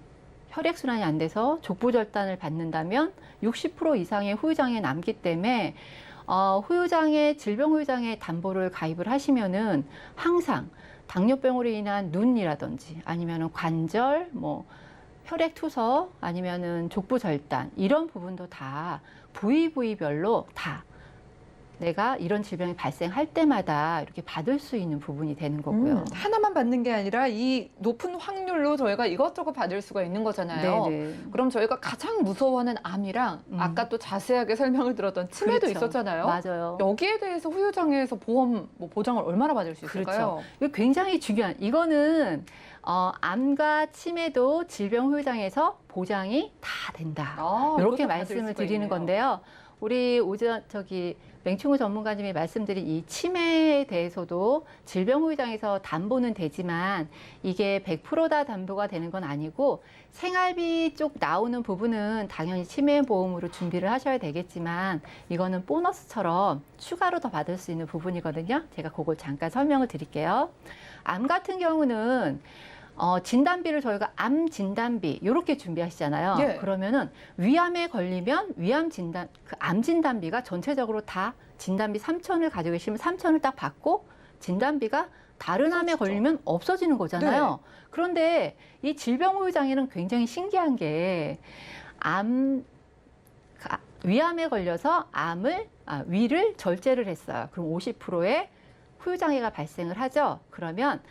혈액순환이 안 돼서 족부절단을 받는다면 60% 이상의 후유장애 남기 때문에 질병 후유장애 담보를 가입을 하시면은 항상 당뇨병으로 인한 눈이라든지 아니면은 관절, 혈액 투석 아니면은 족부절단 이런 부분도 다 부위별로 다 내가 이런 질병이 발생할 때마다 이렇게 받을 수 있는 부분이 되는 거고요. 하나만 받는 게 아니라 이 높은 확률로 저희가 이것저것 받을 수가 있는 거잖아요. 네네. 그럼 저희가 가장 무서워하는 암이랑 아까 또 자세하게 설명을 들었던 치매도 그렇죠. 있었잖아요. 맞아요. 여기에 대해서 후유장애에서 보험 보장을 얼마나 받을 수 있을까요? 이거 굉장히 중요한, 이거는 암과 치매도 질병 후유장애에서 보장이 다 된다. 이렇게 이것도 받을 말씀을 수가 드리는 있네요. 건데요. 우리 맹충우 전문가님이 말씀드린 이 치매에 대해서도 질병 후유장에서 담보는 되지만 이게 100%다 담보가 되는 건 아니고 생활비 쪽 나오는 부분은 당연히 치매 보험으로 준비를 하셔야 되겠지만 이거는 보너스처럼 추가로 더 받을 수 있는 부분이거든요. 제가 그걸 잠깐 설명을 드릴게요. 암 같은 경우는 진단비를 저희가 암 진단비 이렇게 준비하시잖아요. 예. 그러면은 위암에 걸리면 암 진단비가 전체적으로 다 진단비 3,000을 가지고 계시면 3,000을 딱 받고 진단비가 다른 암에 걸리면 없어지는 거잖아요. 그런데 이 질병후유장애는 굉장히 신기한 게 위암에 걸려서 위를 절제를 했어요. 그럼 50%의 후유장애가 발생을 하죠. 그러면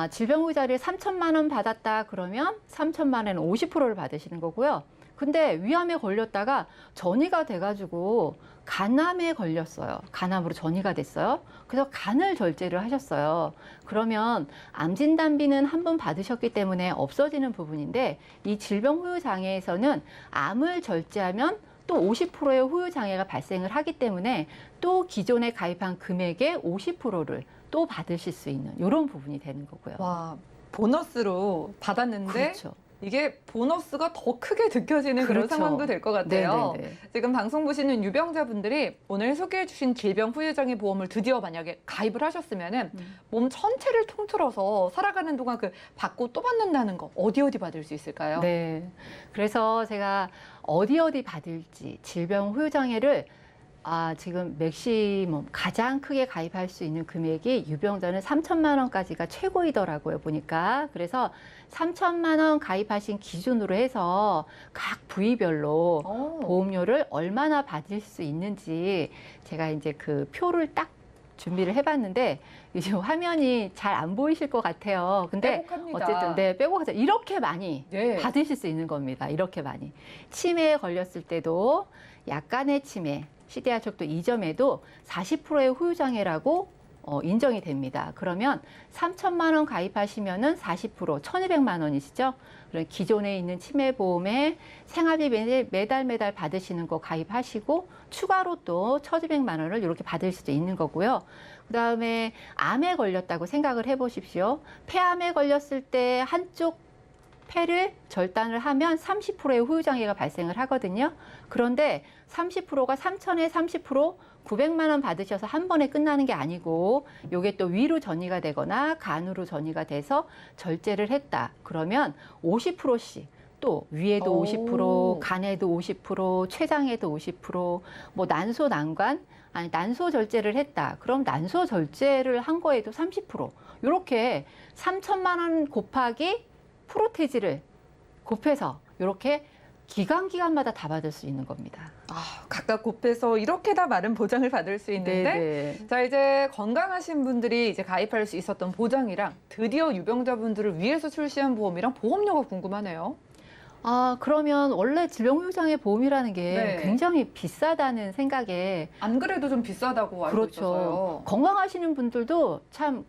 질병후유장애를 3천만 원 받았다 그러면 3천만 원은 50%를 받으시는 거고요. 근데 위암에 걸렸다가 전이가 돼가지고 간암에 걸렸어요. 간암으로 전이가 됐어요. 그래서 간을 절제를 하셨어요. 그러면 암 진단비는 한 번 받으셨기 때문에 없어지는 부분인데 이 질병후유장애에서는 암을 절제하면 또 50%의 후유장애가 발생을 하기 때문에 또 기존에 가입한 금액의 50%를 또 받으실 수 있는 이런 부분이 되는 거고요. 와, 보너스로 받았는데 그렇죠. 이게 보너스가 더 크게 느껴지는 그런 그렇죠. 상황도 될 것 같아요. 네네네. 지금 방송 보시는 유병자분들이 오늘 소개해 주신 질병후유장애 보험을 드디어 만약에 가입을 하셨으면은 몸 전체를 통틀어서 살아가는 동안 그 받고 또 받는다는 거 어디 받을 수 있을까요? 네. 그래서 제가 어디 받을지 질병후유장애를 지금 맥시멈 가장 크게 가입할 수 있는 금액이 유병자는 3천만 원까지가 최고이더라고요, 보니까. 그래서 3천만 원 가입하신 기준으로 해서 각 부위별로 보험료를 얼마나 받을 수 있는지 제가 이제 그 표를 딱 준비를 해봤는데 이제 화면이 잘 안 보이실 것 같아요. 근데 빼곡합니다. 어쨌든 빼곡하죠. 이렇게 많이 네. 받으실 수 있는 겁니다. 이렇게 많이. 치매에 걸렸을 때도 약간의 치매, 시대하척도 이점에도 40%의 후유장애라고 인정이 됩니다. 그러면 3천만 원 가입하시면은 40% 1,200만 원이시죠? 그럼 기존에 있는 치매보험에 생활비 매달 받으시는 거 가입하시고 추가로 또 1,200만 원을 이렇게 받을 수도 있는 거고요. 그다음에 암에 걸렸다고 생각을 해보십시오. 폐암에 걸렸을 때 한쪽 폐를 절단을 하면 30%의 후유장애가 발생을 하거든요. 그런데 30%가 3천에 30% 900만 원 받으셔서 한 번에 끝나는 게 아니고 요게 또 위로 전이가 되거나 간으로 전이가 돼서 절제를 했다. 그러면 50%씩 또 위에도 50%, 간에도 50%, 췌장에도 50%, 뭐 난소 난관, 아니 난소 절제를 했다. 그럼 난소 절제를 한 거에도 30%. 요렇게 3천만 원 곱하기 프로테지를 곱해서 이렇게 기간마다 다 받을 수 있는 겁니다. 각각 곱해서 이렇게 다 많은 보장을 받을 수 있는데 네네. 자, 이제 건강하신 분들이 이제 가입할 수 있었던 보장이랑 드디어 유병자분들을 위해서 출시한 보험이랑 보험료가 궁금하네요. 그러면 원래 질병후유장애 보험이라는 게 네. 굉장히 비싸다는 생각에 안 그래도 좀 비싸다고 알고 그렇죠. 있어서요. 건강하시는 분들도 참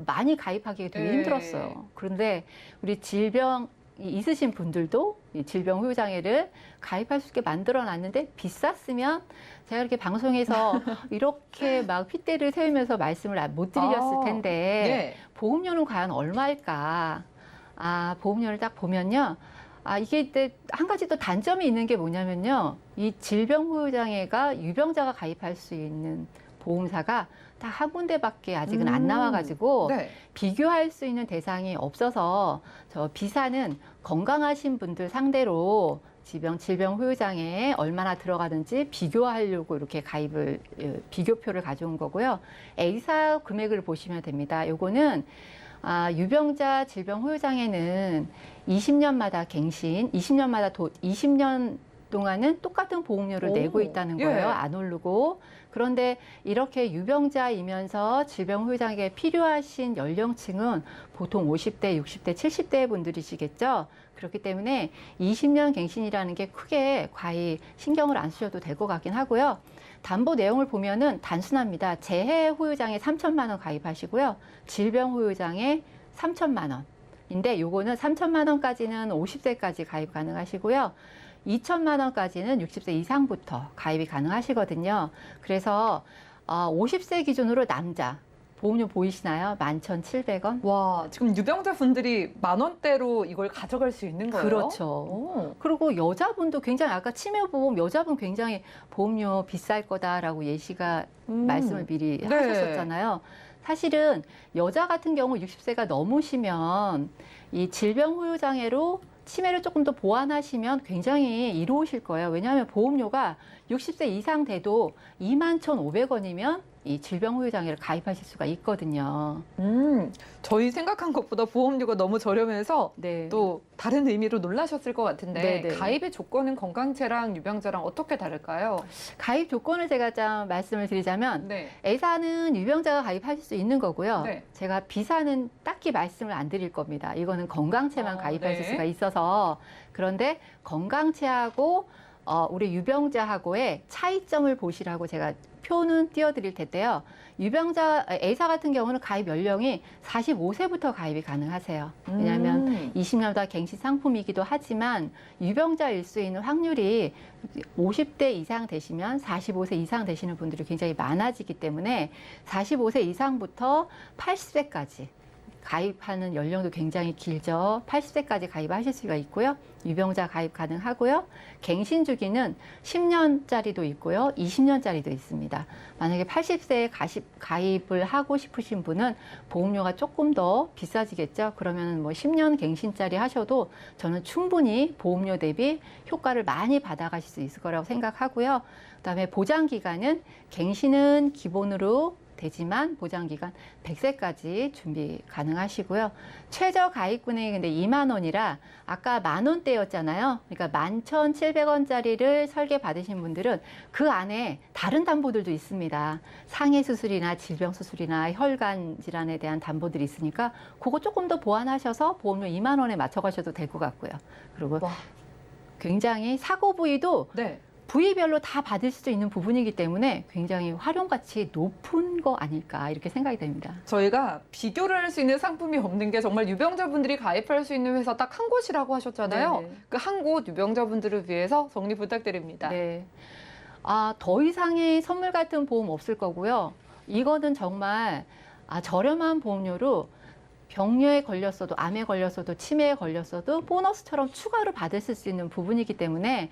많이 가입하기가 되게 네. 힘들었어요. 그런데 우리 질병이 있으신 분들도 이 질병후유장애를 가입할 수 있게 만들어놨는데 비쌌으면 제가 이렇게 방송에서 이렇게 막 핏대를 세우면서 말씀을 못 드렸을 텐데 네. 보험료는 과연 얼마일까? 보험료를 딱 보면요. 이게 한 가지 또 단점이 있는 게 뭐냐면요. 이 질병후유장애가 유병자가 가입할 수 있는 보험사가 딱 한 군데밖에 아직은 안 나와가지고 네. 비교할 수 있는 대상이 없어서 저 비사는 건강하신 분들 상대로 질병후유장애에 얼마나 들어가는지 비교하려고 이렇게 비교표를 가져온 거고요. A사 금액을 보시면 됩니다. 요거는 유병자 질병후유장애는 20년마다 갱신, 20년 동안은 똑같은 보험료를 내고 있다는 거예요. 예. 안 오르고. 그런데 이렇게 유병자이면서 질병후유장애에 필요하신 연령층은 보통 50대, 60대, 70대 분들이시겠죠. 그렇기 때문에 20년 갱신이라는 게 크게 과히 신경을 안 쓰셔도 될 것 같긴 하고요. 담보 내용을 보면은 단순합니다. 재해 후유장애 3천만 원 가입하시고요. 질병 후유장애 3천만 원인데 요거는 3천만 원까지는 50세까지 가입 가능하시고요. 2천만 원까지는 60세 이상부터 가입이 가능하시거든요. 그래서 50세 기준으로 남자 보험료 보이시나요? 11,700원? 와, 지금 유병자분들이 10,000원대로 이걸 가져갈 수 있는 거예요? 그렇죠. 그리고 여자분도 굉장히 아까 치매보험 여자분 굉장히 보험료 비쌀 거다라고 예시가 말씀을 미리 네. 하셨었잖아요. 사실은 여자 같은 경우 60세가 넘으시면 이 질병후유장애로 치매를 조금 더 보완하시면 굉장히 이로우실 거예요. 왜냐하면 보험료가 60세 이상 돼도 21,500원이면 이 질병후유장애를 가입하실 수가 있거든요. 저희 생각한 것보다 보험료가 너무 저렴해서 네. 또 다른 의미로 놀라셨을 것 같은데 네네. 가입의 조건은 건강체랑 유병자랑 어떻게 다를까요? 가입 조건을 제가 좀 말씀을 드리자면 네. A사는 유병자가 가입하실 수 있는 거고요. 네. 제가 B사는 딱히 말씀을 안 드릴 겁니다. 이거는 건강체만 가입하실 네. 수가 있어서. 그런데 건강체하고 우리 유병자하고의 차이점을 보시라고 제가 표는 띄워드릴 텐데요. 유병자 A사 같은 경우는 가입 연령이 45세부터 가입이 가능하세요. 왜냐하면 20년다 갱신 상품이기도 하지만 유병자일 수 있는 확률이 50대 이상 되시면 45세 이상 되시는 분들이 굉장히 많아지기 때문에 45세 이상부터 80세까지 가입하는 연령도 굉장히 길죠. 80세까지 가입하실 수가 있고요. 유병자 가입 가능하고요. 갱신 주기는 10년짜리도 있고요. 20년짜리도 있습니다. 만약에 80세에 가입을 하고 싶으신 분은 보험료가 조금 더 비싸지겠죠. 그러면 뭐 10년 갱신짜리 하셔도 저는 충분히 보험료 대비 효과를 많이 받아가실 수 있을 거라고 생각하고요. 그다음에 보장 기간은 갱신은 기본으로 되지만 보장기간 100세까지 준비 가능하시고요. 최저 가입금액이 근데 2만 원이라 아까 10,000원대였잖아요. 그러니까 11,700원짜리를 설계 받으신 분들은 그 안에 다른 담보들도 있습니다. 상해 수술이나 질병 수술이나 혈관 질환에 대한 담보들이 있으니까 그거 조금 더 보완하셔서 보험료 2만 원에 맞춰가셔도 될 것 같고요. 그리고 와. 굉장히 사고 부위도 네. 부위별로 다 받을 수 있는 부분이기 때문에 굉장히 활용가치 높은 거 아닐까 이렇게 생각이 됩니다. 저희가 비교를 할 수 있는 상품이 없는 게 정말 유병자분들이 가입할 수 있는 회사 딱 한 곳이라고 하셨잖아요. 네. 그 한 곳 유병자분들을 위해서 정리 부탁드립니다. 네. 더 이상의 선물 같은 보험 없을 거고요. 이거는 정말 저렴한 보험료로 병료에 걸렸어도 암에 걸렸어도 치매에 걸렸어도 보너스처럼 추가로 받으실 수 있는 부분이기 때문에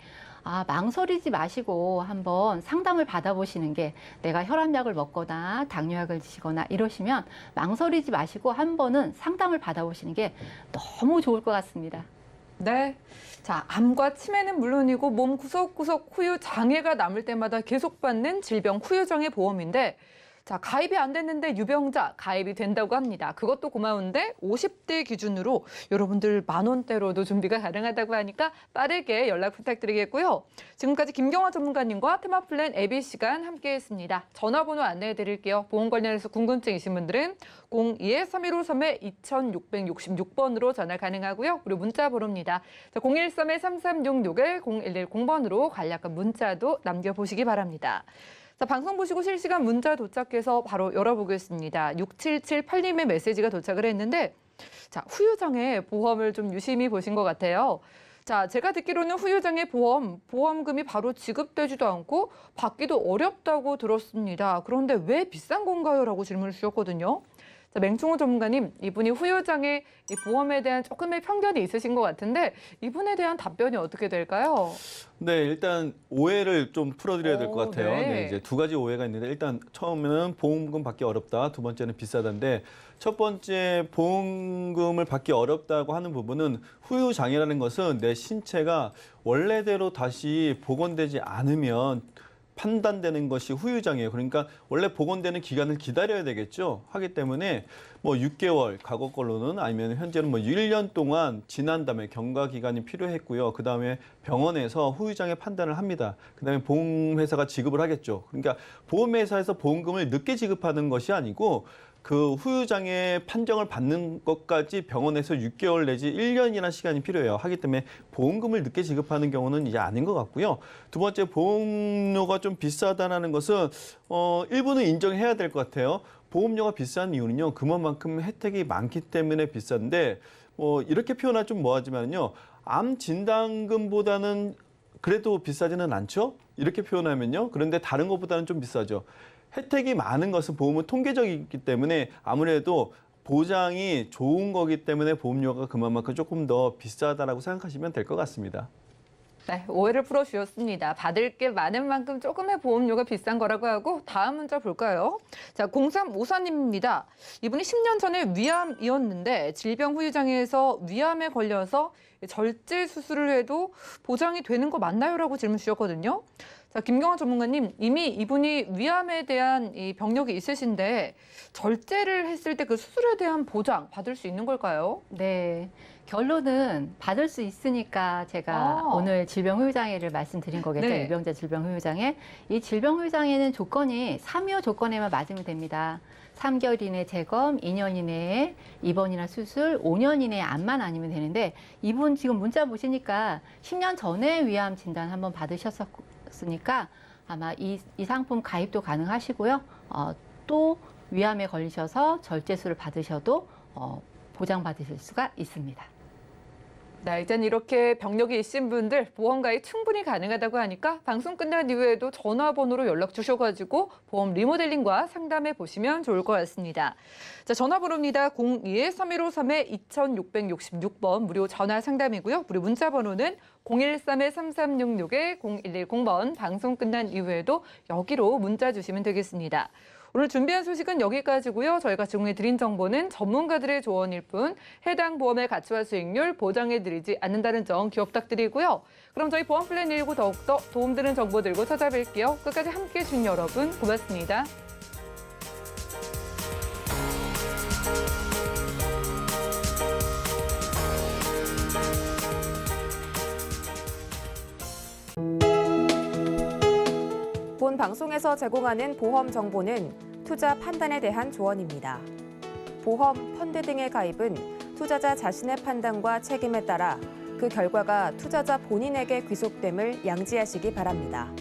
망설이지 마시고 한번 상담을 받아보시는 게 내가 혈압약을 먹거나 당뇨약을 드시거나 이러시면 망설이지 마시고 한 번은 상담을 받아보시는 게 너무 좋을 것 같습니다. 네. 자, 암과 치매는 물론이고 몸 구석구석 후유 장애가 남을 때마다 계속 받는 질병 후유장애 보험인데 자, 가입이 안 됐는데 유병자 가입이 된다고 합니다. 그것도 고마운데 50대 기준으로 여러분들 10,000원대로도 준비가 가능하다고 하니까 빠르게 연락 부탁드리겠고요. 지금까지 김경화 전문가님과 테마플랜 앱이 시간 함께했습니다. 전화번호 안내해 드릴게요. 보험 관련해서 궁금증이신 분들은 02-3153-2666번으로 전화 가능하고요. 그리고 문자 번호입니다. 013-3366을 0110번으로 간략한 문자도 남겨보시기 바랍니다. 자, 방송 보시고 실시간 문자 도착해서 바로 열어보겠습니다. 6778님의 메시지가 도착을 했는데 자, 후유장애 보험을 좀 유심히 보신 것 같아요. 자, 제가 듣기로는 후유장애 보험금이 바로 지급되지도 않고 받기도 어렵다고 들었습니다. 그런데 왜 비싼 건가요? 라고 질문을 주셨거든요. 자, 맹충호 전문가님, 이분이 후유장애 이 보험에 대한 조금의 편견이 있으신 것 같은데 이분에 대한 답변이 어떻게 될까요? 네, 일단 오해를 좀 풀어드려야 될 것 오, 같아요. 네. 네, 이제 두 가지 오해가 있는데 일단 처음에는 보험금 받기 어렵다, 두 번째는 비싸다인데 첫 번째 보험금을 받기 어렵다고 하는 부분은 후유 장애라는 것은 내 신체가 원래대로 다시 복원되지 않으면 판단되는 것이 후유장애예요. 그러니까 원래 복원되는 기간을 기다려야 되겠죠. 하기 때문에 뭐 6개월, 과거 걸로는 아니면 현재는 뭐 1년 동안 지난 다음에 경과 기간이 필요했고요. 그 다음에 병원에서 후유장애 판단을 합니다. 그 다음에 보험회사가 지급을 하겠죠. 그러니까 보험회사에서 보험금을 늦게 지급하는 것이 아니고 그 후유장애 판정을 받는 것까지 병원에서 6개월 내지 1년이나 시간이 필요해요. 하기 때문에 보험금을 늦게 지급하는 경우는 이제 아닌 것 같고요. 두 번째, 보험료가 좀 비싸다는 것은 일부는 인정해야 될 것 같아요. 보험료가 비싼 이유는요, 그만큼 혜택이 많기 때문에 비싼데 이렇게 표현할 좀 뭐하지만요, 암 진단금보다는 그래도 비싸지는 않죠? 이렇게 표현하면요. 그런데 다른 것보다는 좀 비싸죠. 혜택이 많은 것은 보험은 통계적이기 때문에 아무래도 보장이 좋은 거기 때문에 보험료가 그만큼 조금 더 비싸다라고 생각하시면 될 것 같습니다. 네, 오해를 풀어주셨습니다. 받을 게 많은 만큼 조금의 보험료가 비싼 거라고 하고 다음 문자 볼까요? 자, 0354님입니다. 이분이 10년 전에 위암이었는데 질병 후유장애에서 위암에 걸려서 절제 수술을 해도 보장이 되는 거 맞나요? 라고 질문 주셨거든요. 자, 김경환 전문가님, 이미 이분이 위암에 대한 이 병력이 있으신데 절제를 했을 때 그 수술에 대한 보장 받을 수 있는 걸까요? 네. 결론은 받을 수 있으니까 제가 오늘 질병후유장애를 말씀드린 거겠죠. 네. 유병자 질병후유장애. 이 질병후유장애는 조건이 3요 조건에만 맞으면 됩니다. 3개월 이내 재검, 2년 이내에 입원이나 수술, 5년 이내에 암만 아니면 되는데 이분 지금 문자 보시니까 10년 전에 위암 진단 한번 받으셨으니까 아마 이 상품 가입도 가능하시고요. 또 위암에 걸리셔서 절제술을 받으셔도 보장받으실 수가 있습니다. 네, 일단 이렇게 병력이 있으신 분들 보험 가입 충분히 가능하다고 하니까 방송 끝난 이후에도 전화번호로 연락 주셔가지고 보험 리모델링과 상담해 보시면 좋을 것 같습니다. 자, 전화번호입니다. 02-3153-2666번 무료 전화 상담이고요. 무료 문자 번호는 013-3366-0110번 방송 끝난 이후에도 여기로 문자 주시면 되겠습니다. 오늘 준비한 소식은 여기까지고요. 저희가 제공해드린 정보는 전문가들의 조언일 뿐 해당 보험의 가치와 수익률 보장해드리지 않는다는 점 기억 부탁드리고요. 그럼 저희 보험 플랜 119 더욱더 도움되는 정보 들고 찾아뵐게요. 끝까지 함께해 주신 여러분 고맙습니다. 본 방송에서 제공하는 보험 정보는 투자 판단에 대한 조언입니다. 보험, 펀드 등의 가입은 투자자 자신의 판단과 책임에 따라 그 결과가 투자자 본인에게 귀속됨을 양지하시기 바랍니다.